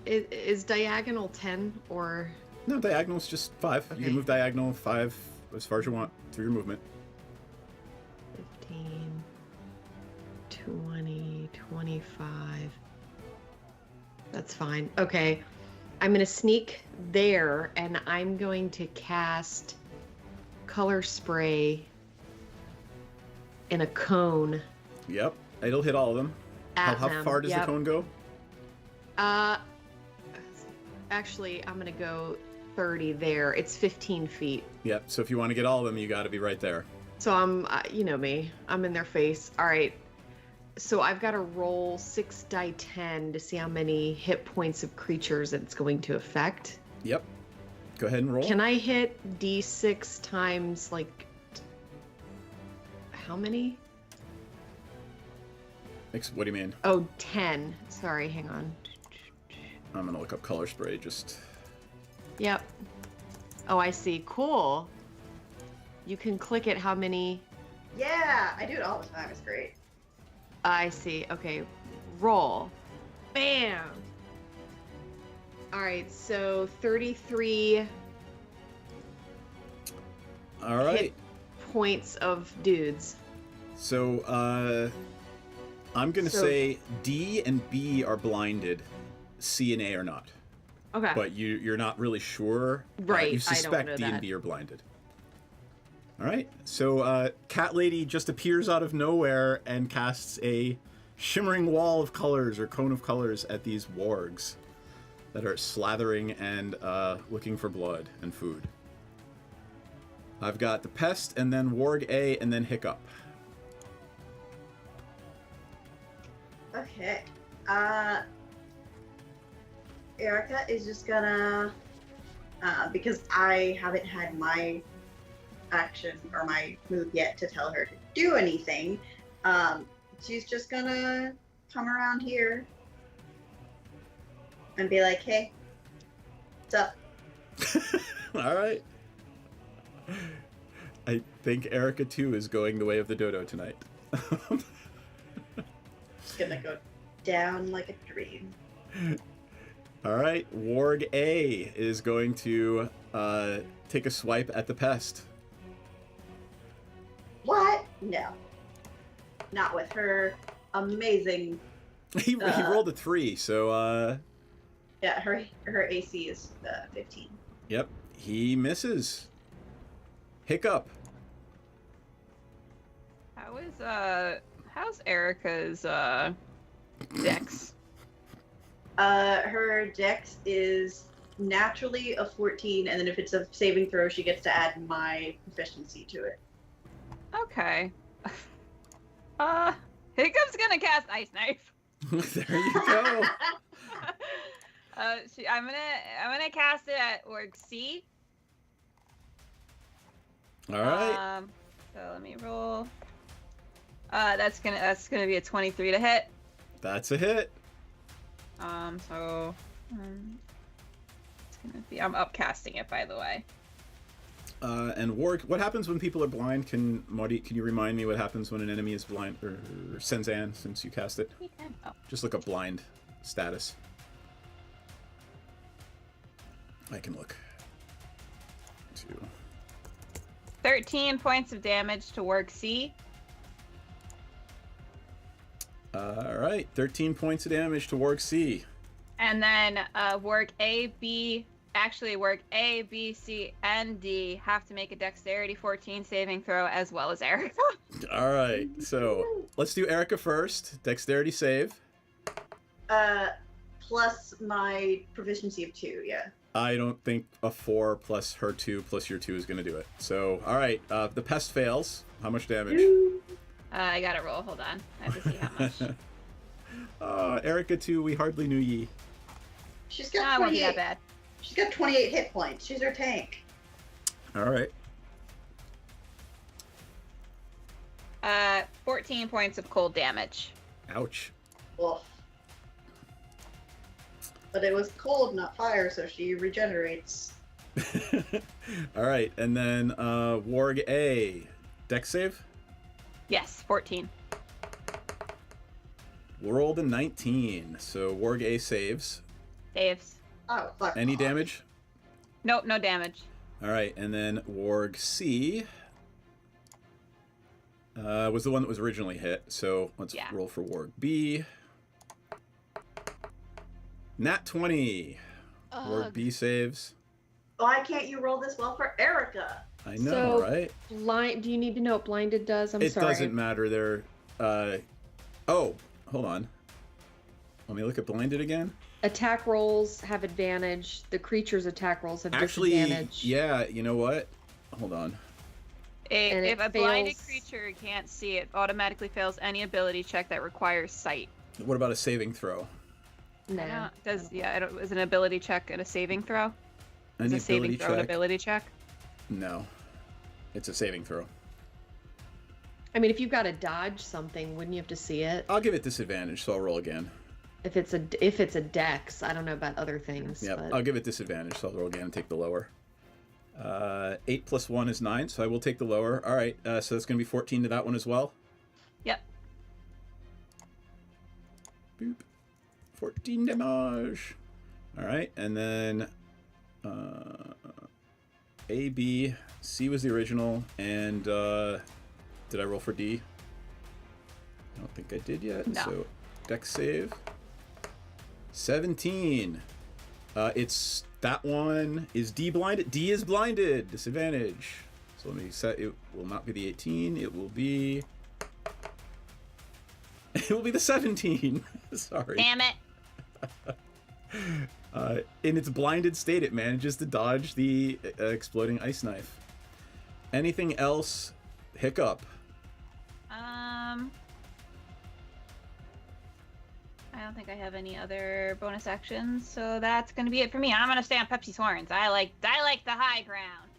Is diagonal 10 or? No, diagonal's just 5. Okay. You can move diagonal 5 as far as you want through your movement. 15, 20, 25. That's fine. Okay. I'm gonna sneak there, and I'm going to cast color spray in a cone. Yep, it'll hit all of them. At How them, far does yep. the cone go? Actually, I'm gonna go 30 there. It's 15 feet. Yep, so if you want to get all of them, you got to be right there. So I'm, you know me, I'm in their face. All right. So I've got to roll 6 die 10 to see how many hit points of creatures it's going to affect. Yep. Go ahead and roll. Can I hit D6 times, like, how many? What do you mean? Oh, 10. Sorry, hang on. I'm going to look up color spray just... Yep. Oh, I see. Cool. You can click it how many... Yeah, I do it all the time. It's great. I see. Okay. Roll. Bam! Alright, so 33 All right. hit points of dudes. So, I'm going to say D and B are blinded. C and A are not. Okay. But you're not really sure. Right, You I don't suspect know D and that. B are blinded. All right. So, Cat Lady just appears out of nowhere and casts a shimmering wall of colors or cone of colors at these wargs that are slathering and looking for blood and food. I've got the Pest and then Warg A and then Hiccup. Okay. Erica is just gonna, because I haven't had my action or my move yet to tell her to do anything, she's just gonna come around here and be like, hey, what's up? All right. I think Erica too is going the way of the dodo tonight. Just gonna go down like a dream. All right, Warg A is going to take a swipe at the Pest. What? No. Not with her amazing. He rolled a 3, so Yeah, her AC is 15. yep, he misses. Hiccup. How's Erica's dex? Her dex is naturally a 14, and then if it's a saving throw, she gets to add my proficiency to it. Okay. Hiccup's gonna cast Ice Knife. There you go. I'm gonna cast it at Org C. All right. So let me roll. That's gonna be a 23 to hit. That's a hit. So it's gonna be. I'm upcasting it, by the way. And Warg, what happens when people are blind? Can you remind me what happens when an enemy is blind? Or Senzan, since you cast it. Just look up blind status. I can look. 13 points of damage to Warg C. Alright, 13 points of damage to Warg C. And then Warg A, B, Warg A, B, C, and D have to make a Dexterity 14 saving throw as well as Erica. Alright, so let's do Erica first. Dexterity save. Plus my proficiency of 2, yeah. I don't think a 4 plus her 2 plus your 2 is going to do it. So, alright, the pest fails. How much damage? I gotta roll, hold on. I have to see how much. Erica 2, we hardly knew ye. She's got It won't be 28. that bad. She's got 28 hit points. She's her tank. Alright. 14 points of cold damage. Ouch. Oof. But it was cold, not fire, so she regenerates. Alright, and then Warg A. Dex save? Yes, 14. Rolled a 19, so Warg A saves. Saves. Oh, fuck. Any damage? Nope, no damage. Alright, and then Warg C was the one that was originally hit, so let's roll for Warg B. Nat 20. Warg B saves. Why can't you roll this well for Erica? I know, So, right? Do you need to know what blinded does? I'm It sorry. doesn't matter. They're. Oh, hold on. Let me look at blinded again. Attack rolls have advantage. The creature's attack rolls have Actually, disadvantage. yeah. You know what? Hold on. And If it a blinded fails- creature can't see, it automatically fails any ability check that requires sight. What about a saving throw? No. Is an ability check and a saving throw? Is Any a saving ability throw an check? ability check? No. It's a saving throw. I mean, if you've got to dodge something, wouldn't you have to see it? I'll give it disadvantage, so I'll roll again. If it's a dex, I don't know about other things. Yeah, but... I'll give it disadvantage, so I'll roll again and take the lower. 8 plus 1 is 9, so I will take the lower. All right, so that's going to be 14 to that one as well. Yep. Boop. 14 damage. All right, and then A, B, C was the original, and did I roll for D? I don't think I did yet. No. So dex save. 17. It's that one is D blinded. D is blinded. Disadvantage. So let me set. It will not be the 18. It will be. It will be the 17. Sorry. Damn it. In its blinded state, it manages to dodge the exploding ice knife. Anything else? Hiccup. I don't think I have any other bonus actions, so that's gonna be it for me. I'm gonna stay on Pepsi's horns. I like the high ground.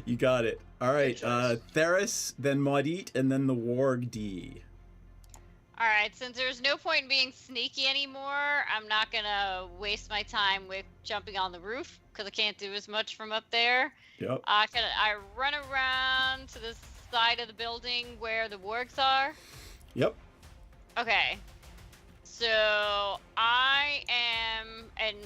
You got it. All right. Theris, then Maudit, and then the Warg D. All right, since there's no point in being sneaky anymore, I'm not gonna waste my time with jumping on the roof because I can't do as much from up there. Yep. I run around to the side of the building where the wargs are. Yep. Okay. So I am, and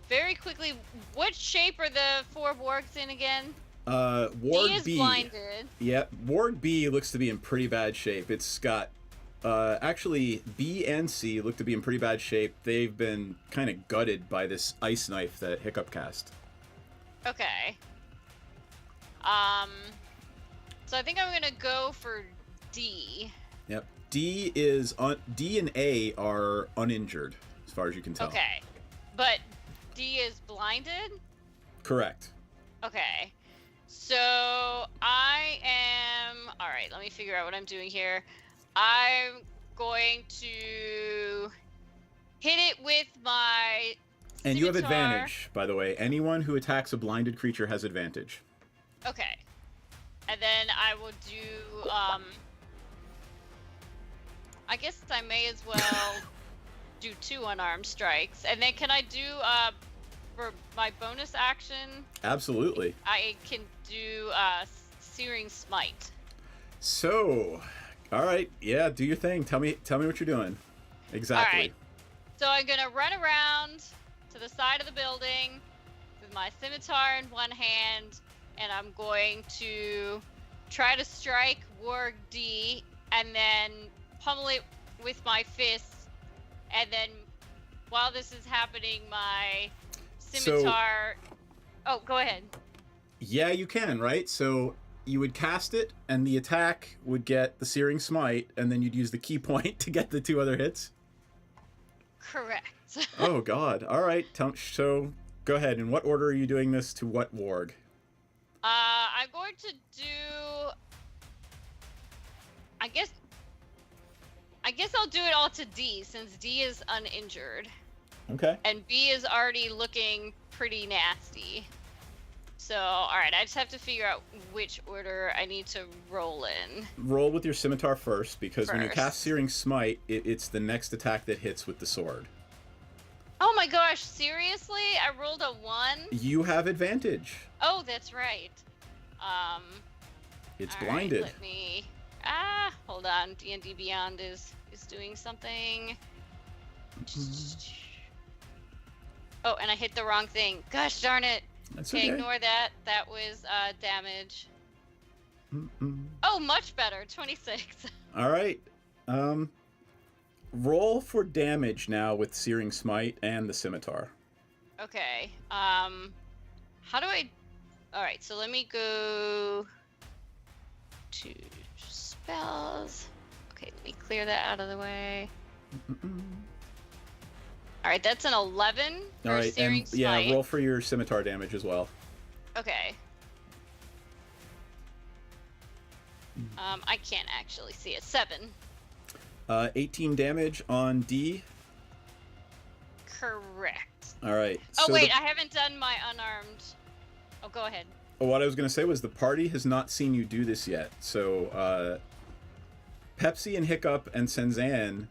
very quickly, what shape are the 4 wargs in again? Warg D is B. blinded. Yep. Warg B looks to be in pretty bad shape. It's got. Actually, B and C look to be in pretty bad shape. They've been kind of gutted by this ice knife that Hiccup cast. Okay. So I think I'm gonna go for D. Yep. D and A are uninjured, as far as you can tell. Okay. But D is blinded? Correct. Okay. So I am... Alright, let me figure out what I'm doing here. I'm going to hit it with my And you have scimitar. advantage, by the way. Anyone who attacks a blinded creature has advantage. Okay. And then I will do, I guess I may as well do 2 unarmed strikes. And then can I do, for my bonus action, Absolutely. I can do Searing Smite. So, all right, yeah, do your thing. Tell me what you're doing. Exactly. All right. So I'm gonna run around to the side of the building with my scimitar in one hand, and I'm going to try to strike Warg D, and then pummel it with my fists, and then while this is happening, my scimitar. Oh, go ahead. Yeah, you can, right? So you would cast it, and the attack would get the Searing Smite, and then you'd use the key point to get the 2 other hits. Correct. Oh God! All right, so go ahead. In what order are you doing this to what warg? I'm going to do. I guess I'll do it all to D, since D is uninjured. Okay. And B is already looking pretty nasty. So, alright, I just have to figure out which order I need to roll in. Roll with your scimitar first, because when you First. cast Searing Smite, it's the next attack that hits with the sword. Oh my gosh, seriously? I rolled a 1? You have advantage. Oh, that's right. It's all right, blinded. let me... hold on. D&D Beyond is doing something. Oh, and I hit the wrong thing. Gosh darn it. That's okay, okay. ignore that. That was damage. Oh, much better. 26. All right. Roll for damage now with Searing Smite and the scimitar. Okay. How do I... Alright, so let me go to spells. Okay, let me clear that out of the way. Alright, that's an 11 for All right, Searing and Smite. yeah, roll for your scimitar damage as well. Okay. I can't actually see it. 7. 18 damage on D. Correct. All right. Oh, so wait, I haven't done my unarmed... Oh, go ahead. What I was going to say was the party has not seen you do this yet. So Pepsi and Hiccup and Senzanne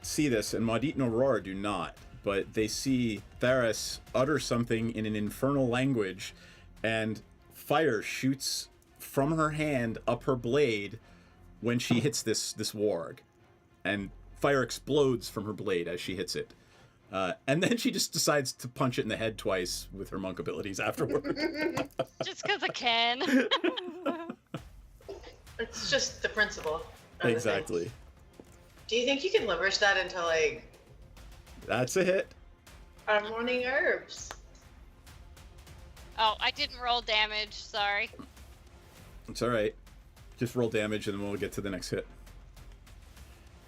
see this, and Maudit and Aurora do not. But they see Theris utter something in an infernal language, and fire shoots from her hand up her blade when she hits this warg. And fire explodes from her blade as she hits it. And then she just decides to punch it in the head twice with her monk abilities afterward. Just because I can. It's just the principle. of the thing. Exactly. Do you think you can leverage that into, like, That's a hit. our morning herbs? Oh, I didn't roll damage. Sorry. It's all right. Just roll damage and then we'll get to the next hit.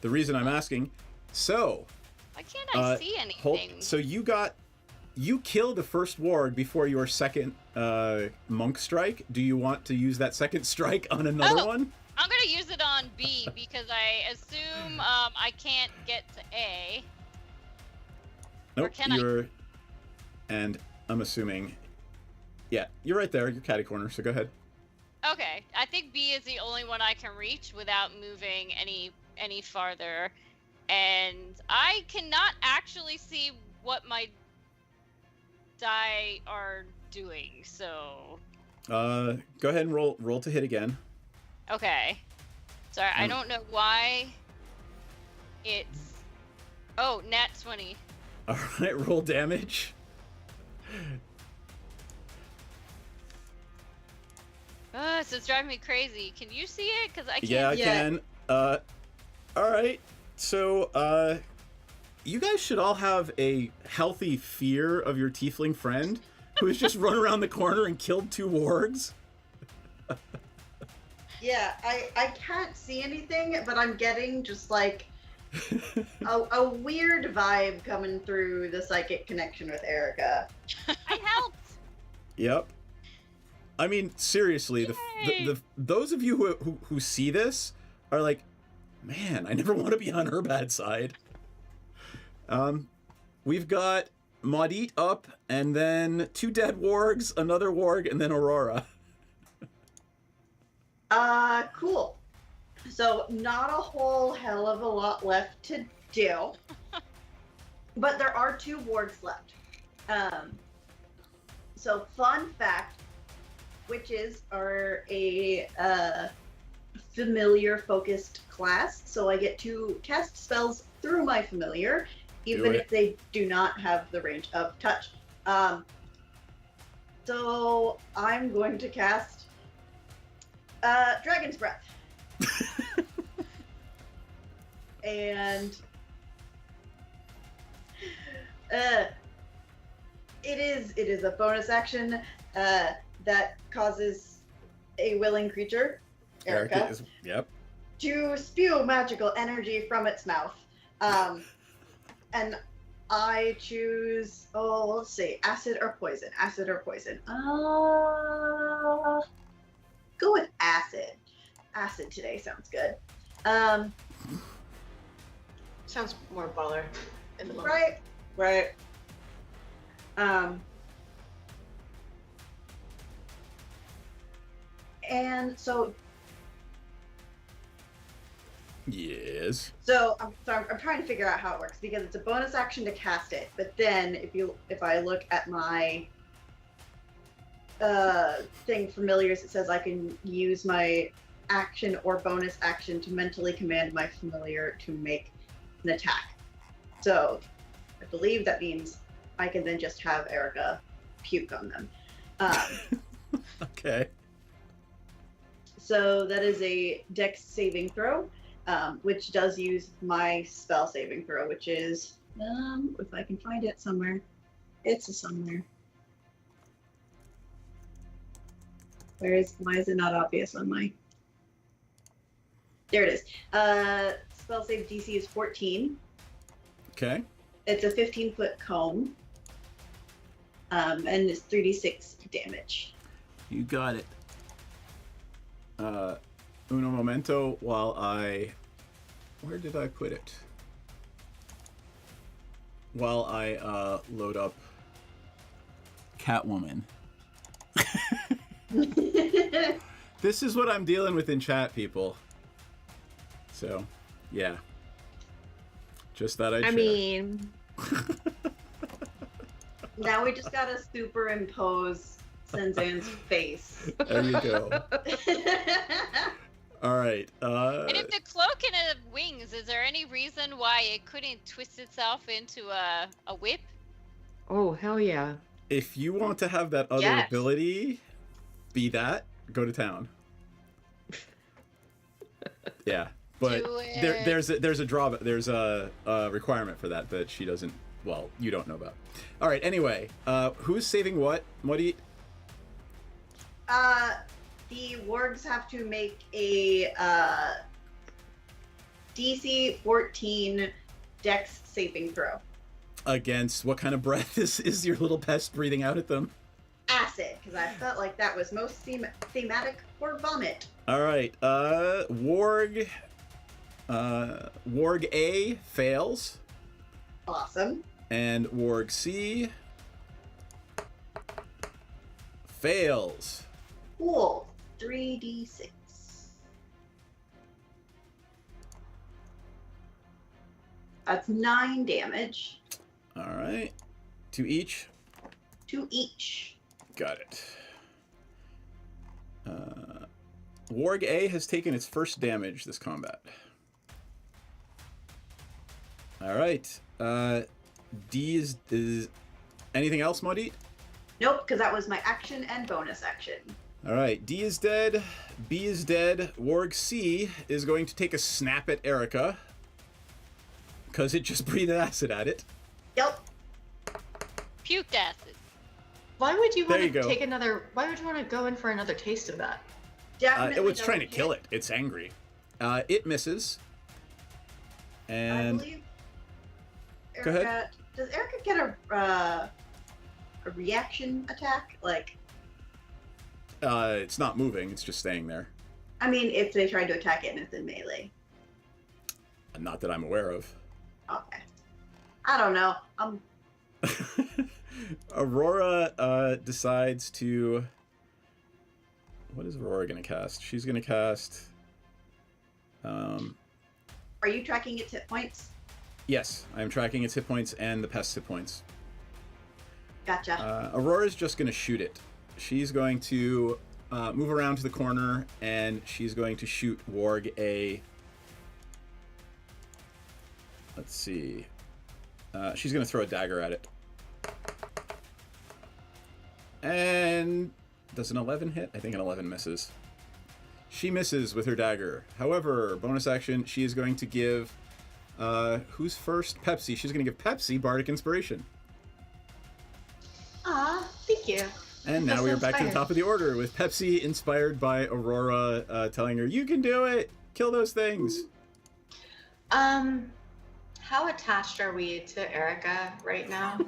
The reason I'm asking, so... Why can't I see anything? So you killed the first ward before your second monk strike. Do you want to use that second strike on another one? I'm gonna use it on B because I assume I can't get to A. Nope, Or can you're... And I'm assuming... Yeah, you're right there. You're catty corner, so go ahead. Okay, I think B is the only one I can reach without moving any farther. And I cannot actually see what my die are doing, so... Go ahead and roll to hit again. Okay. Sorry, I don't know why it's... Oh, nat 20. All right, roll damage. So it's driving me crazy. Can you see it? Because I can't. Yeah, I can. All right. So, you guys should all have a healthy fear of your tiefling friend who's just run around the corner and killed 2 wargs. Yeah, I can't see anything, but I'm getting just like a weird vibe coming through the psychic connection with Erica. I helped. Yep. I mean, seriously, the those of you who see this are like, man, I never want to be on her bad side. We've got Maudit up, and then 2 dead wargs, another warg, and then Aurora. Cool. So not a whole hell of a lot left to do, but there are 2 wargs left. So fun fact, witches are a familiar focused class, so I get to cast spells through my familiar, even if they do not have the range of touch. So I'm going to cast Dragon's Breath. And it is a bonus action that causes a willing creature, Erica, to spew magical energy from its mouth. And I choose, let's see, acid or poison. Acid or poison. Go with acid. Acid today sounds good. Sounds more baller in the moment. Right. And so. Yes. So I'm trying to figure out how it works because it's a bonus action to cast it, but then if I look at my thing familiars, it says I can use my action or bonus action to mentally command my familiar to make an attack. So I believe that means I can then just have Erica puke on them. Okay. So that is a Dex saving throw. Which does use my spell saving throw, which is, if I can find it somewhere, it's somewhere. Why is it not obvious on my? There it is. Spell save DC is 14. Okay. It's a 15-foot cone, and it's 3d6 damage. You got it. Uno momento while where did I put it? While I load up Catwoman. This is what I'm dealing with in chat, people. So, yeah. Just thought I'd share. mean, Now we just gotta superimpose Senzan's face. There you go. All right. And if the cloak and wings, is there any reason why it couldn't twist itself into a whip? oh hell yeah. If you want to have that other Yes. ability, be that, go to town. Yeah, but Do there's a drawback. There's a requirement for that she doesn't. Well, you don't know about. All right. Anyway, who's saving what? What? The wargs have to make a DC 14 Dex saving throw. Against what kind of breath is your little pest breathing out at them? Acid, because I felt like that was most thematic for vomit. All right. Warg A fails. Awesome. And Warg C fails. Cool. 3d6. That's 9 damage. All right. To each? To each. Got it. Warg A has taken its first damage this combat. All right. D is anything else, Modit? Nope, because that was my action and bonus action. All right. D is dead. B is dead. Warg C is going to take a snap at Erica because it just breathed acid at it. Yep. Puked acid. Why would you There want you to go. take another? Why would you want to go in for another taste of that? It was trying to kill it. It's angry. It misses. I And believe Go ahead. Erica, does Erica get a reaction attack? Like, it's not moving. It's just staying there. I mean, if they tried to attack it and it's in melee. Not that I'm aware of. Okay. I don't know. Aurora decides to. What is Aurora going to cast? She's going to cast. Are you tracking its hit points? Yes, I'm tracking its hit points and the pest hit points. Gotcha. Aurora's just going to shoot it. She's going to move around to the corner, and she's going to shoot Warg a... Let's see. She's going to throw a dagger at it. And does an 11 hit? I think an 11 misses. She misses with her dagger. However, bonus action, she is going to give... who's first? Pepsi. She's going to give Pepsi Bardic Inspiration. Aw, thank you. And now we are back to the top of the order with Pepsi inspired by Aurora telling her, "You can do it! Kill those things!" How attached are we to Erica right now?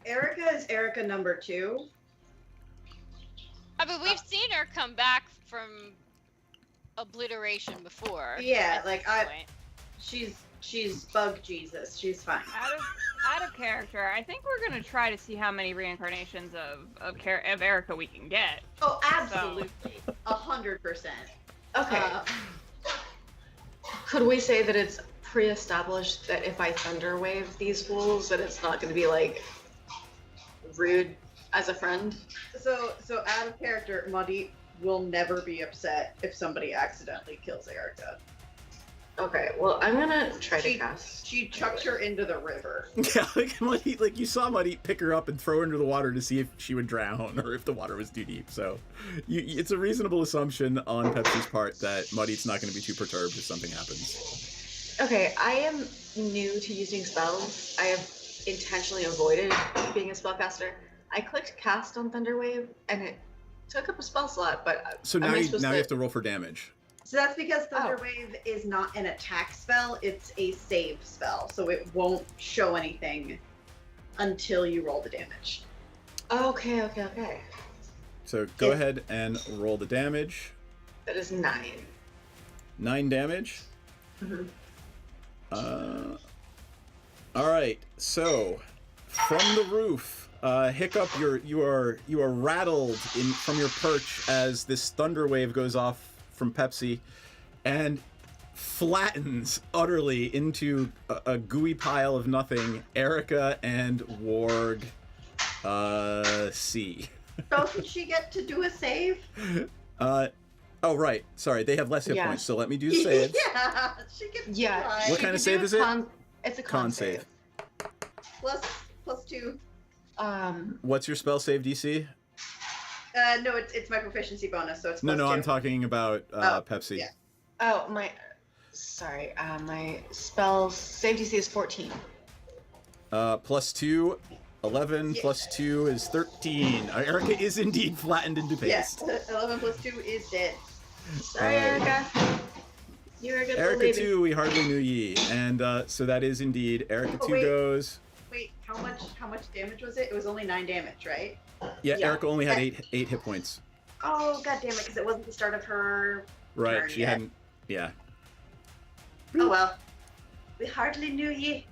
Erica is Erica number 2. I mean, we've seen her come back from obliteration before. Yeah, like she's bug Jesus. She's fine. Out of character, I think we're gonna try to see how many reincarnations of Erica we can get. Oh, absolutely, 100%. Okay. Could we say that it's pre-established that if I thunder wave these fools, that it's not going to be like rude as a friend? So out of character, Muddy will never be upset if somebody accidentally kills Erica. Okay, well, I'm gonna try to cast. She chucked her into the river. Yeah, like you saw Muddy pick her up and throw her into the water to see if she would drown or if the water was too deep. So it's a reasonable assumption on Pepsi's part that Muddy's not going to be too perturbed if something happens. Okay, I am new to using spells. I have intentionally avoided being a spellcaster. I clicked cast on Thunderwave, and it took up a spell slot, but So now you have to roll for damage. So that's because Thunderwave is not an attack spell, it's a save spell, so it won't show anything until you roll the damage. Okay. So go ahead and roll the damage. That is 9. 9 damage? Mm-hmm. Alright, so from the roof, Hiccup, you are rattled from your perch as this thunder wave goes off from Pepsi and flattens utterly into a gooey pile of nothing Erica and Warg C. Doesn't she get to do a save? Oh right, sorry, they have less hit points, so let me do the saves. Yeah, she gets to try. What kind of save is it? It's a con save. Plus 2. What's your spell save DC? No, it's my proficiency bonus, so it's No, plus 2. I'm talking about Pepsi. Yeah. Oh, my spell save DC is 14. Plus 2, 11 plus 2 is 13. Erica is indeed flattened into paste. Yes, 11 plus 2 is dead. Sorry, Erica. You are a good little Erica baby. 2, we hardly knew ye. And so that is indeed. Erica 2 goes. Wait, how much damage was it? It was only 9 damage, right? Yeah, Erica only had 8 hit points. Oh, god damn it, because it wasn't the start of her Right, turn she yet. hadn't. Yeah. Oh well. We hardly knew ye.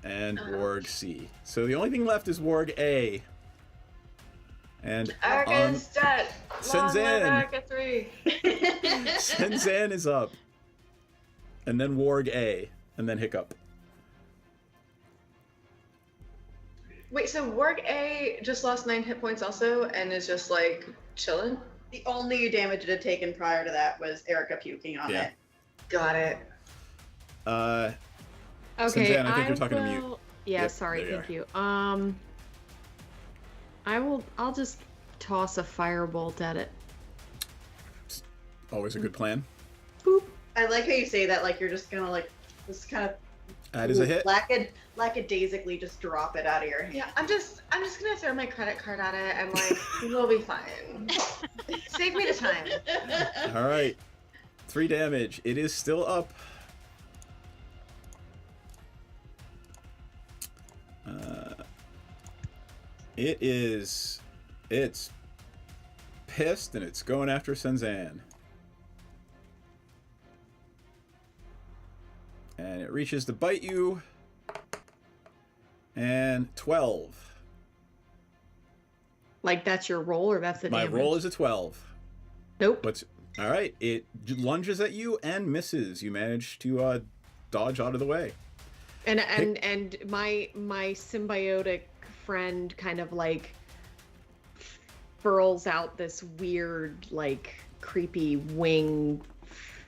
And Warg C. So the only thing left is Warg A. And Erica is dead. Long live Senzan. Erica 3. Senzan is up. And then Warg A. And then Hiccup. Wait, so Warg A just lost 9 hit points also and is just like chilling? The only damage it had taken prior to that was Erica puking on it. Got it. Okay, Senzan, I think you're talking to mute. Yeah, Yep, sorry, there you thank you. I'll just toss a firebolt at it. Always a good plan. I like how you say that, like you're just gonna like just kind of That is a hit. lackadaisically just drop it out of your hand. Yeah, I'm just gonna throw my credit card at it and like we'll be fine. Save me the time. All right. 3 damage. It is still up. It's pissed and it's going after Senzan. And it reaches to bite you. And 12. Like that's your roll, or that's the My damage? roll is a 12. Nope. All right. It lunges at you and misses. You manage to dodge out of the way. And my symbiotic friend kind of like furls out this weird, like creepy wing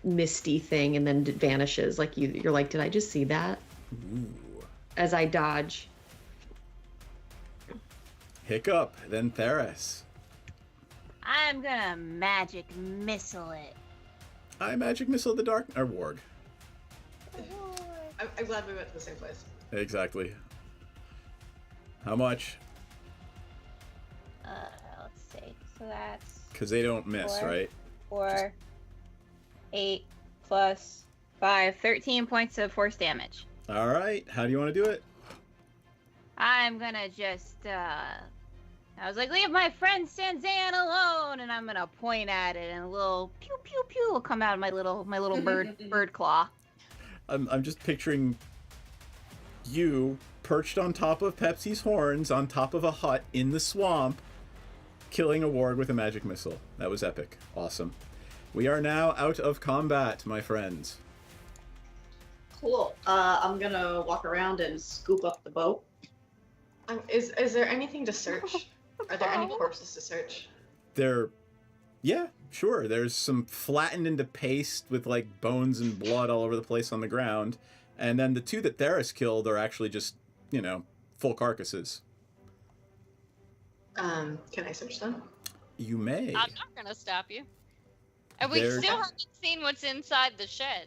misty thing and then vanishes. Like you're like, did I just see that? Ooh. As I dodge. Hiccup, then Theris. I'm gonna magic missile it. I magic missile the dark or warg. I'm glad we went to the same place. Exactly. How much? Let's see. So that's Because they don't miss, right? 4, 8 plus 5, 13 points of force damage. All right. How do you want to do it? I'm gonna just I was like, leave my friend Sanzan alone, and I'm gonna point at it, and a little pew pew pew will come out of my little bird claw. I'm just picturing you perched on top of Pepsi's horns on top of a hut in the swamp, killing a warg with a magic missile. That was epic. Awesome. We are now out of combat, my friends. Cool. I'm gonna walk around and scoop up the boat. Is there anything to search? Are there any corpses to search? Yeah, sure. There's some flattened into paste with like bones and blood all over the place on the ground. And then the two that Theris killed are actually just, full carcasses. Can I search them? You may. I'm not gonna stop you. And we still haven't seen what's inside the shed.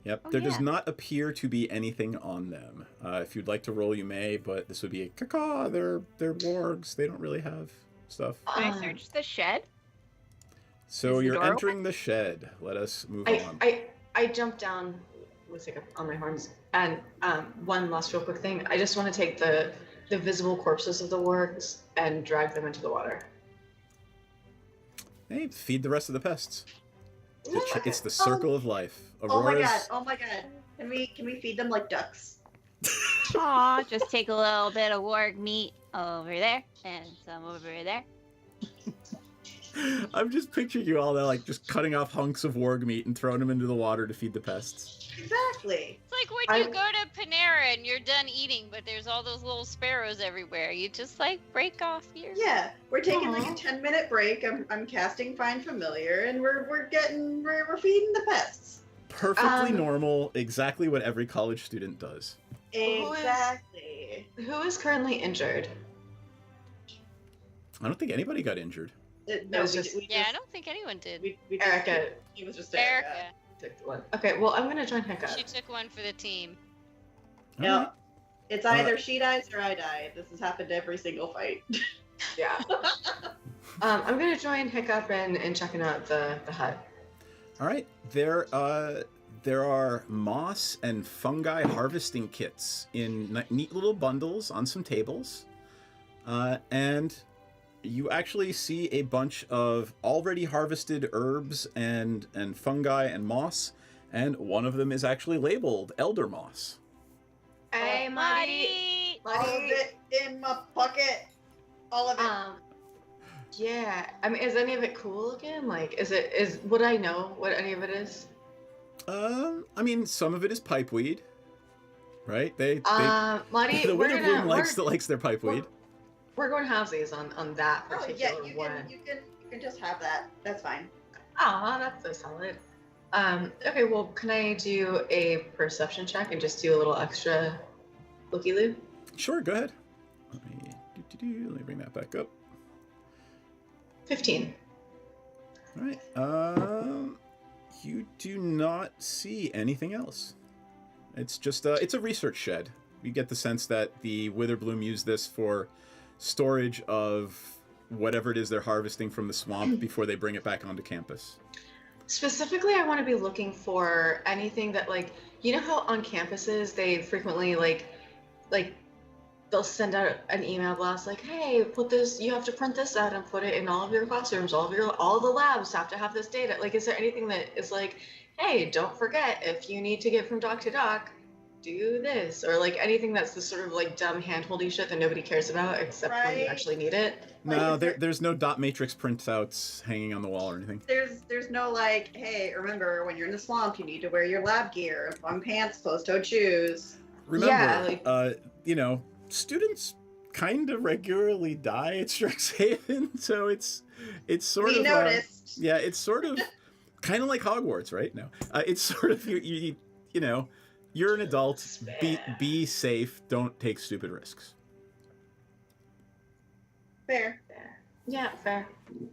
Yep, there does not appear to be anything on them. If you'd like to roll, you may, but this would be a caca. They're wargs. They don't really have stuff. Can I search the shed? So you're entering the shed. Let us move on. I jumped down with Hiccup on my horns. And one last real quick thing. I just want to take the visible corpses of the wargs and drag them into the water. Hey, feed the rest of the pests. It's the circle of life. Aurora's... Oh my god! Can we feed them like ducks? Aw, just take a little bit of warg meat over there and some over there. I'm just picturing you all there, like just cutting off hunks of warg meat and throwing them into the water to feed the pests. Exactly. It's like when you go to Panera and you're done eating, but there's all those little sparrows everywhere. You just like break off your. Yeah, we're taking like a 10-minute break. I'm casting Find Familiar, and we're feeding the pests. Perfectly normal, exactly what every college student does. Exactly. Who is currently injured? I don't think anybody got injured. No, I don't think anyone did. Erica. He was just Erica. Took one. Okay, well, I'm gonna join Hiccup. She took one for the team. No, it's either she dies or I die. This has happened every single fight. Yeah. I'm gonna join Hiccup in checking out the hut. All right, there are moss and fungi harvesting kits in neat little bundles on some tables, and you actually see a bunch of already harvested herbs and fungi and moss, and one of them is actually labeled elder moss. Hey, Marty! All of it in my pocket. All of it. Yeah. I mean, is any of it cool looking? Like, would I know what any of it is? I mean, some of it is pipeweed, right? Marty, the Witherbloom likes their pipeweed. We're going halvesies on that particular one. You can just have that. That's fine. Aw, that's so solid. Okay, well, can I do a perception check and just do a little extra looky-loo? Sure, go ahead. Let me bring that back up. 15. All right. You do not see anything else. It's just it's a research shed. You get the sense that the Witherbloom used this for storage of whatever it is they're harvesting from the swamp before they bring it back onto campus. Specifically, I want to be looking for anything that, like, you know how on campuses they frequently like they'll send out an email blast like, hey, you have to print this out and put it in all of your classrooms, all the labs have to have this data. Like, is there anything that is like, hey, don't forget, if you need to get from doc to doc, do this, or like anything that's the sort of like dumb hand-holdy shit that nobody cares about except when you actually need it? No, there's no dot matrix printouts hanging on the wall or anything. There's no like, hey, remember when you're in the swamp, you need to wear your lab gear, long pants, closed-toed shoes. remember, you know, students kind of regularly die at Strixhaven, so it's sort We of noticed. yeah, it's sort of kind of like Hogwarts, right? No, it's sort of you know, you're an adult. Be safe. Don't take stupid risks. Fair. Yeah, fair.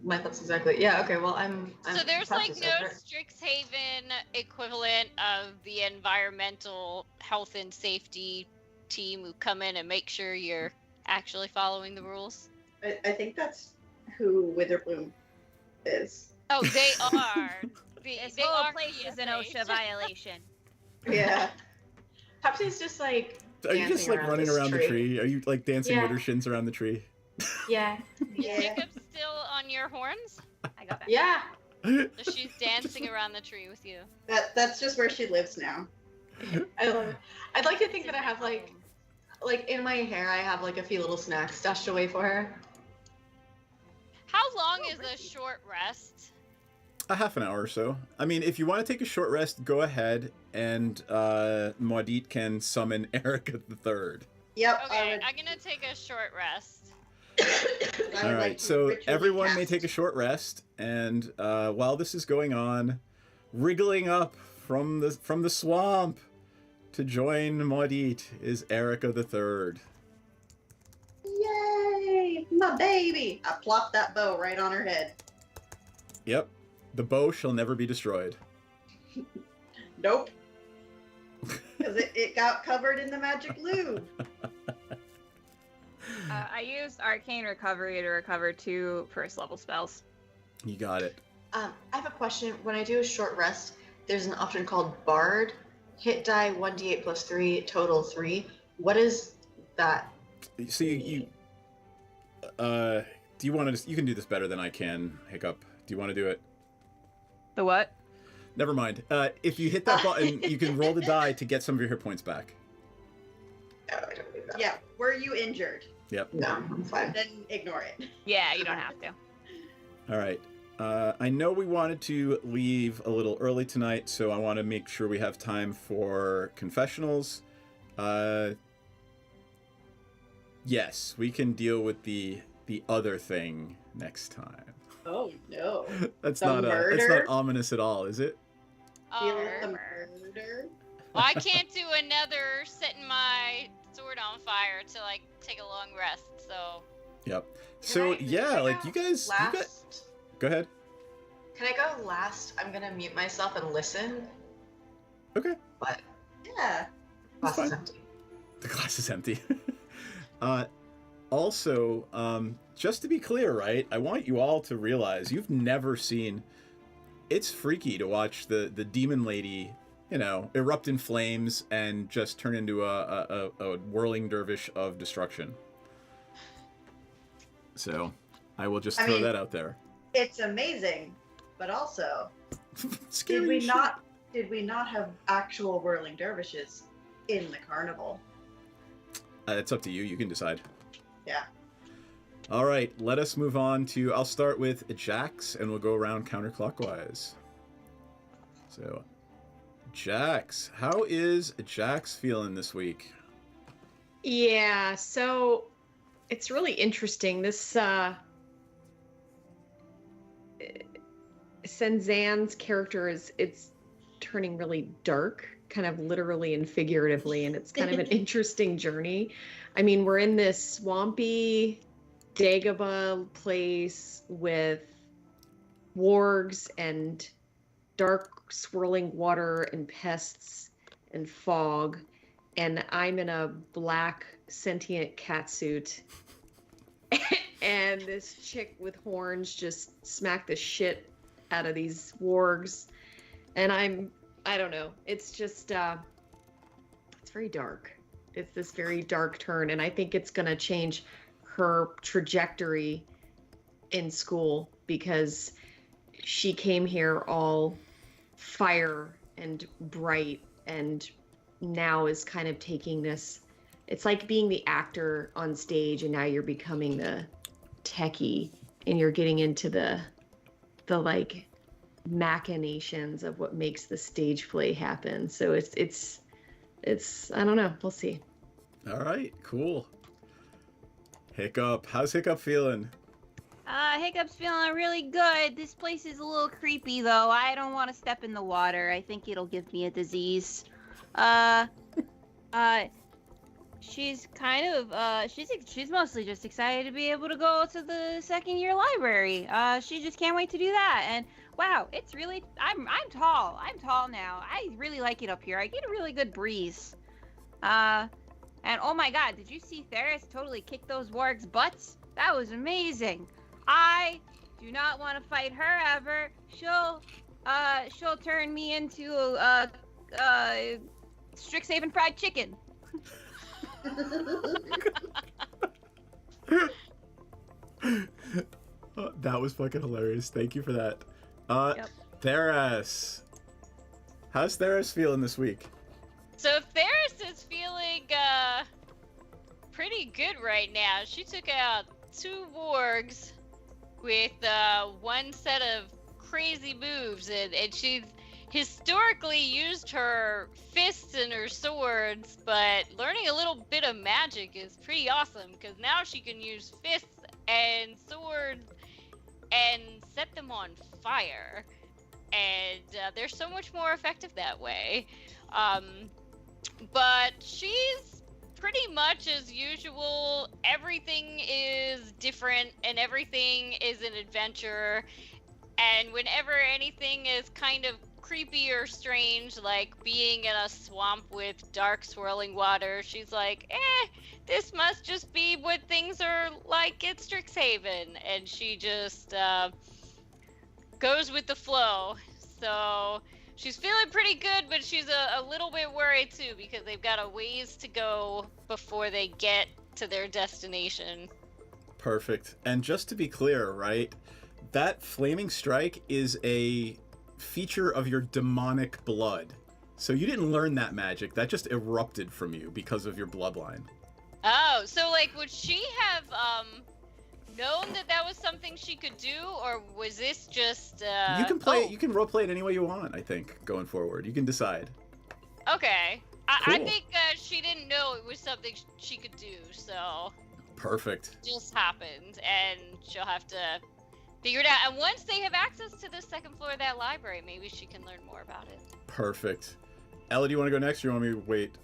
My thoughts exactly. Yeah, okay, well, I'm So there's like practice no over it. Strixhaven equivalent of the environmental health and safety team who come in and make sure you're actually following the rules. I think that's who Witherbloom is. Oh, they are. This they whole are place is an OSHA violation. Yeah. Topsy's just like Are you just like running this around the tree? Are you like dancing Yeah. witter shins around the tree? Yeah. Is Jacob still on your horns? I got that. Yeah. So she's dancing around the tree with you. That's just where she lives now. I love it. I'd like to think that I have like in my hair I have like a few little snacks stashed away for her. How long is a short rest? A half an hour or so. I mean, if you want to take a short rest, go ahead, and Maudit can summon Erica the Third. Yep. Okay, I'm gonna take a short rest. All right, so everyone may take a short rest, and while this is going on, wriggling up from the swamp to join Maudit is Erica the Third. Yay! My baby! I plopped that bow right on her head. Yep, the bow shall never be destroyed. Nope. Because it got covered in the magic lube. I used Arcane Recovery to recover 2 first level spells. You got it. I have a question. When I do a short rest, there's an option called Bard. Hit die 1d8 plus 3, total 3. What is that? So you do you want to? You can do this better than I can. Hiccup. Do you want to do it? The what? Never mind. If you hit that button, you can roll the die to get some of your hit points back. Yeah. Were you injured? Yep. No, I'm fine. Then ignore it. Yeah, you don't have to. All right. I know we wanted to leave a little early tonight, so I want to make sure we have time for confessionals. Yes, we can deal with the other thing next time. Oh no. That's The not murder? it's not ominous at all, is it? Deal with the murder? Well, I can't do another setting my sword on fire to like take a long rest. So Yep. So yeah, like you guys. Go ahead. Can I go last? I'm gonna mute myself and listen. Okay. But yeah, glass is empty. The glass is empty. Also, just to be clear, right? I want you all to realize you've never seen. It's freaky to watch the demon lady, you know, erupt in flames and just turn into a whirling dervish of destruction. So, I will just throw that out there. It's amazing, but also, Scary did we shit. not have actual whirling dervishes in the carnival? It's up to you. You can decide. Yeah. All right, let us move on to. I'll start with Jax, and we'll go around counterclockwise. So, Jax, how is Jax feeling this week? Yeah, so it's really interesting. This Senzan's character it's turning really dark, kind of literally and figuratively, and it's kind of an interesting journey. I mean, we're in this swampy Dagobah place with wargs and dark swirling water and pests and fog, and I'm in a black sentient catsuit and this chick with horns just smacked the shit out of these wargs, and I don't know, it's just it's very dark. It's this very dark turn, and I think it's gonna change her trajectory in school because she came here all fire and bright, and now is kind of taking this. It's like being the actor on stage, and now you're becoming the techie, and you're getting into the like machinations of what makes the stage play happen. So it's it's, I don't know. We'll see. All right, cool. Hiccup, how's Hiccup feeling? Hiccup's feeling really good. This place is a little creepy, though. I don't want to step in the water. I think it'll give me a disease. She's kind of, she's mostly just excited to be able to go to the second year library. She just can't wait to do that. And wow, it's really, I'm tall. I'm tall now. I really like it up here. I get a really good breeze. And oh my god, did you see Theris totally kick those wargs' butts? That was amazing. I do not want to fight her ever. She'll turn me into Strixhaven fried chicken. That was fucking hilarious. Thank you for that. Yep. Theris. How's Theris feeling this week? So Theris is feeling pretty good right now. She took out 2 wargs with one set of crazy moves, and she's historically used her fists and her swords, but learning a little bit of magic is pretty awesome, because now she can use fists and swords and set them on fire, and they're so much more effective that way. But she's pretty much as usual. Everything is different and everything is an adventure, and whenever anything is kind of creepy or strange, like being in a swamp with dark swirling water, she's like, this must just be what things are like at Strixhaven, and she just goes with the flow. So she's feeling pretty good, but she's a little bit worried too, because they've got a ways to go before they get to their destination. Perfect. And just to be clear, right, that flaming strike is a feature of your demonic blood. So you didn't learn that magic. That just erupted from you because of your bloodline. Oh, so like, would she have known that that was something she could do, or was this just You can play it. You can roleplay it any way you want, I think, going forward. You can decide. Okay. Cool. I think she didn't know it was something she could do, so Perfect. it just happened, and she'll have to figure it out. And once they have access to the second floor of that library, maybe she can learn more about it. Perfect. Ella, do you want to go next, or you want me to wait?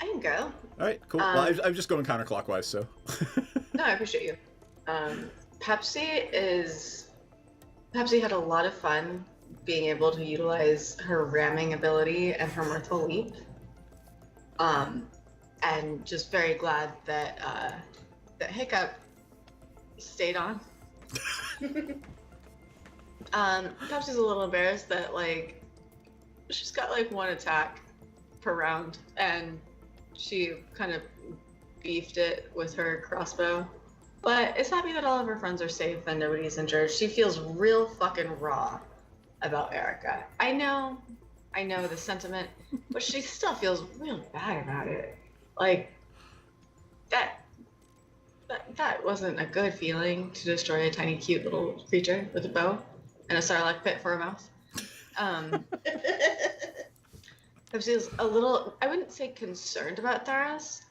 I can go. All right, cool. Well, I'm just going counterclockwise, so. No, I appreciate you. Pepsi had a lot of fun being able to utilize her ramming ability and her mirthful leap. And just very glad that that Hiccup stayed on. Pepsi's a little embarrassed that like she's got like 1 attack per round, and she kind of beefed it with her crossbow, but is happy that all of her friends are safe and nobody's injured. She feels real fucking raw about Erica. I know the sentiment, but she still feels real bad about it. Like that wasn't a good feeling, to destroy a tiny cute little creature with a bow and a sarlacc pit for a mouth. Pepsi's a little, I wouldn't say concerned about Theris,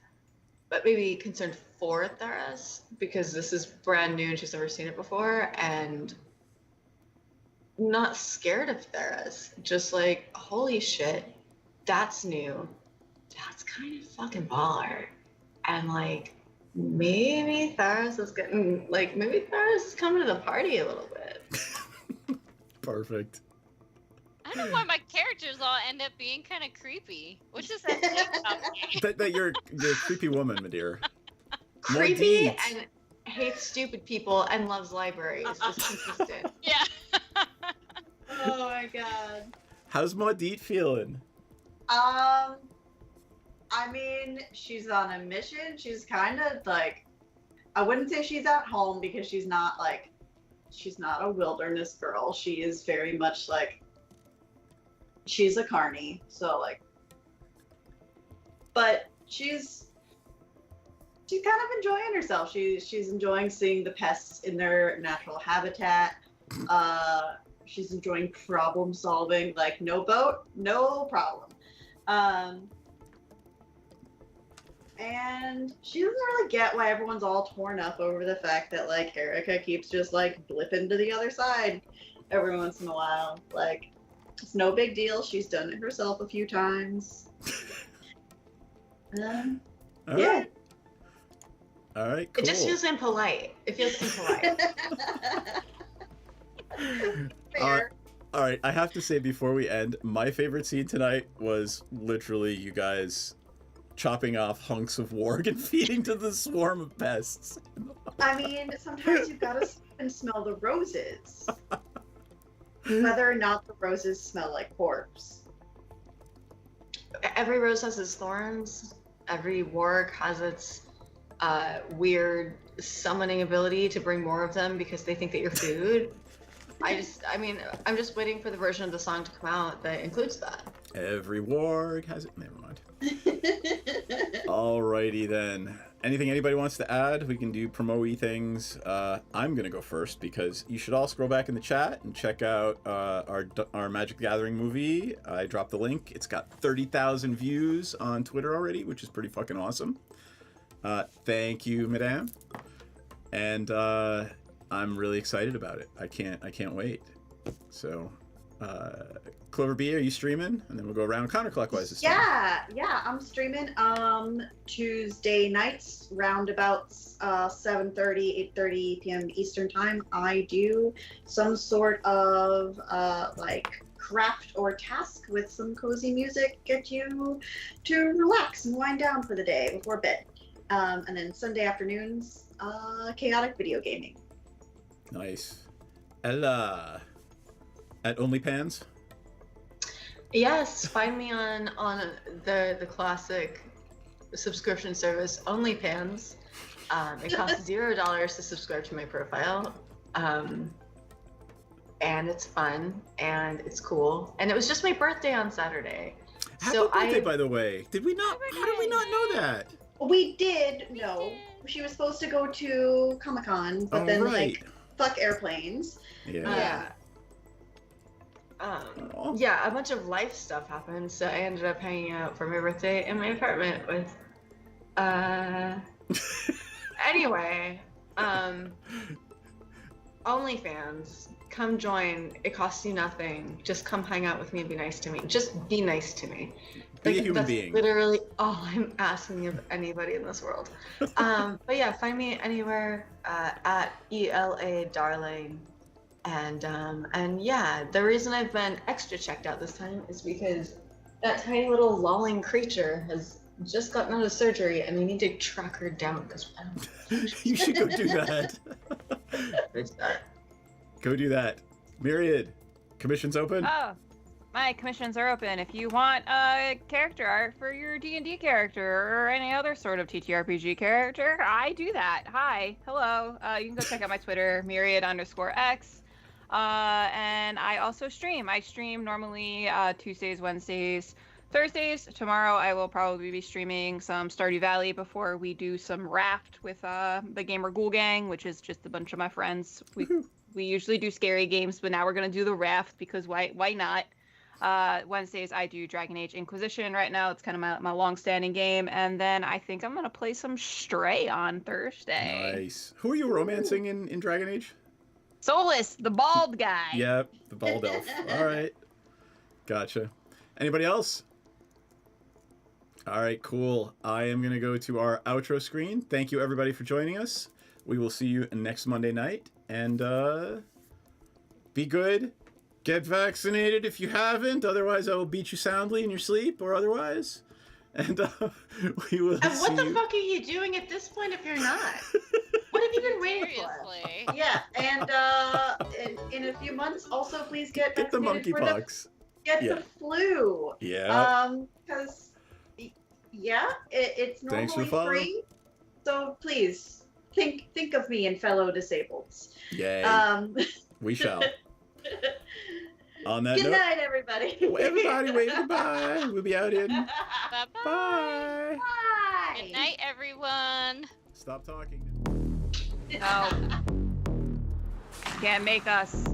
but maybe concerned for Theris, because this is brand new and she's never seen it before, and not scared of Theris, just like, holy shit, that's new. That's kind of fucking baller. And like, maybe Theris is getting, like, maybe Theris is coming to the party a little bit. Perfect. I don't know why my characters all end up being kind of creepy. What does that say about me? that you're a creepy woman, my dear. More Creepy deeds. and hates stupid people and loves libraries. Just consistent. Yeah. Oh my god. How's Maudit feeling? I mean, she's on a mission. She's kind of like, I wouldn't say she's at home, because she's not a wilderness girl. She is very much like, she's a carny, so like, but she's kind of enjoying herself. She's enjoying seeing the pests in their natural habitat. She's enjoying problem solving, like no boat, no problem. And she doesn't really get why everyone's all torn up over the fact that, like, Erica keeps just, like, blipping to the other side every once in a while. Like, it's no big deal. She's done it herself a few times. All Yeah. right. All right, cool. It just feels impolite. It feels impolite. Fair. All right, I have to say before we end, my favorite scene tonight was literally you guys chopping off hunks of warg and feeding to the swarm of pests. I mean, sometimes you've got to stop and smell the roses. Whether or not the roses smell like corpse. Every rose has its thorns. Every warg has its weird summoning ability to bring more of them because they think that you're food. I'm just waiting for the version of the song to come out that includes that. Every warg has it. Never mind. Alrighty then. Anything anybody wants to add? We can do promo-y things. I'm gonna go first because you should all scroll back in the chat and check out our Magic the Gathering movie. I dropped the link. It's got 30,000 views on Twitter already, which is pretty fucking awesome. Thank you, madame. And I'm really excited about it. I can't wait. So, Clover B, are you streaming? And then we'll go around counterclockwise this time. Yeah, I'm streaming Tuesday nights, roundabouts 7:30, 8:30 p.m. Eastern time. I do some sort of like craft or task with some cozy music, get you to relax and wind down for the day before bed. And then Sunday afternoons, chaotic video gaming. Nice. Ella, at OnlyPans? Yes, find me on the classic subscription service OnlyPans. It costs $0 to subscribe to my profile, and it's fun and it's cool. And it was just my birthday on Saturday. Happy birthday, by the way. Did we not? How did we not know that? We did know. She was supposed to go to Comic-Con, but then like fuck airplanes. Yeah. Yeah, a bunch of life stuff happened, so I ended up hanging out for my birthday in my apartment with anyway, OnlyFans, come join. It costs you nothing. Just come hang out with me and be nice to me. Just be nice to me. Be a human that's being. Literally all I'm asking of anybody in this world. But yeah, find me anywhere at ELA Darling. And yeah, the reason I've been extra checked out this time is because that tiny little lolling creature has just gotten out of surgery and we need to track her down because You should go do that. Go do that. Myriad, commissions open? Oh, my commissions are open. If you want character art for your D&D character or any other sort of TTRPG character, I do that. Hi, hello. You can go check out my Twitter, myriad_x. And I also stream. I stream normally Tuesdays, Wednesdays, Thursdays. Tomorrow I will probably be streaming some Stardew Valley before we do some Raft with the Gamer Ghoul Gang, which is just a bunch of my friends. We usually do scary games, but now we're gonna do the Raft because why not? Wednesdays I do Dragon Age Inquisition right now. It's kind of my long-standing game, and then I think I'm gonna play some Stray on Thursday. Nice. Who are you romancing in Dragon Age? Solus, the bald guy. Yep, the bald elf. All right. Gotcha. Anybody else? All right, cool. I am going to go to our outro screen. Thank you, everybody, for joining us. We will see you next Monday night. And be good. Get vaccinated if you haven't. Otherwise, I will beat you soundly in your sleep or otherwise. And we will And what see the you. fuck are you doing at this point if you're not? What have you been waiting for? Yeah, and in a few months, also please get Get the vaccinated for monkeypox. the flu. Yeah. Because it's Thanks for normally following. free. So please think of me and fellow disableds. Yay. We shall. On that Good note, night, everybody. everybody wave goodbye. We'll be out in. Bye-bye. Bye. Bye. Good night, everyone. Stop talking. No. Can't make us.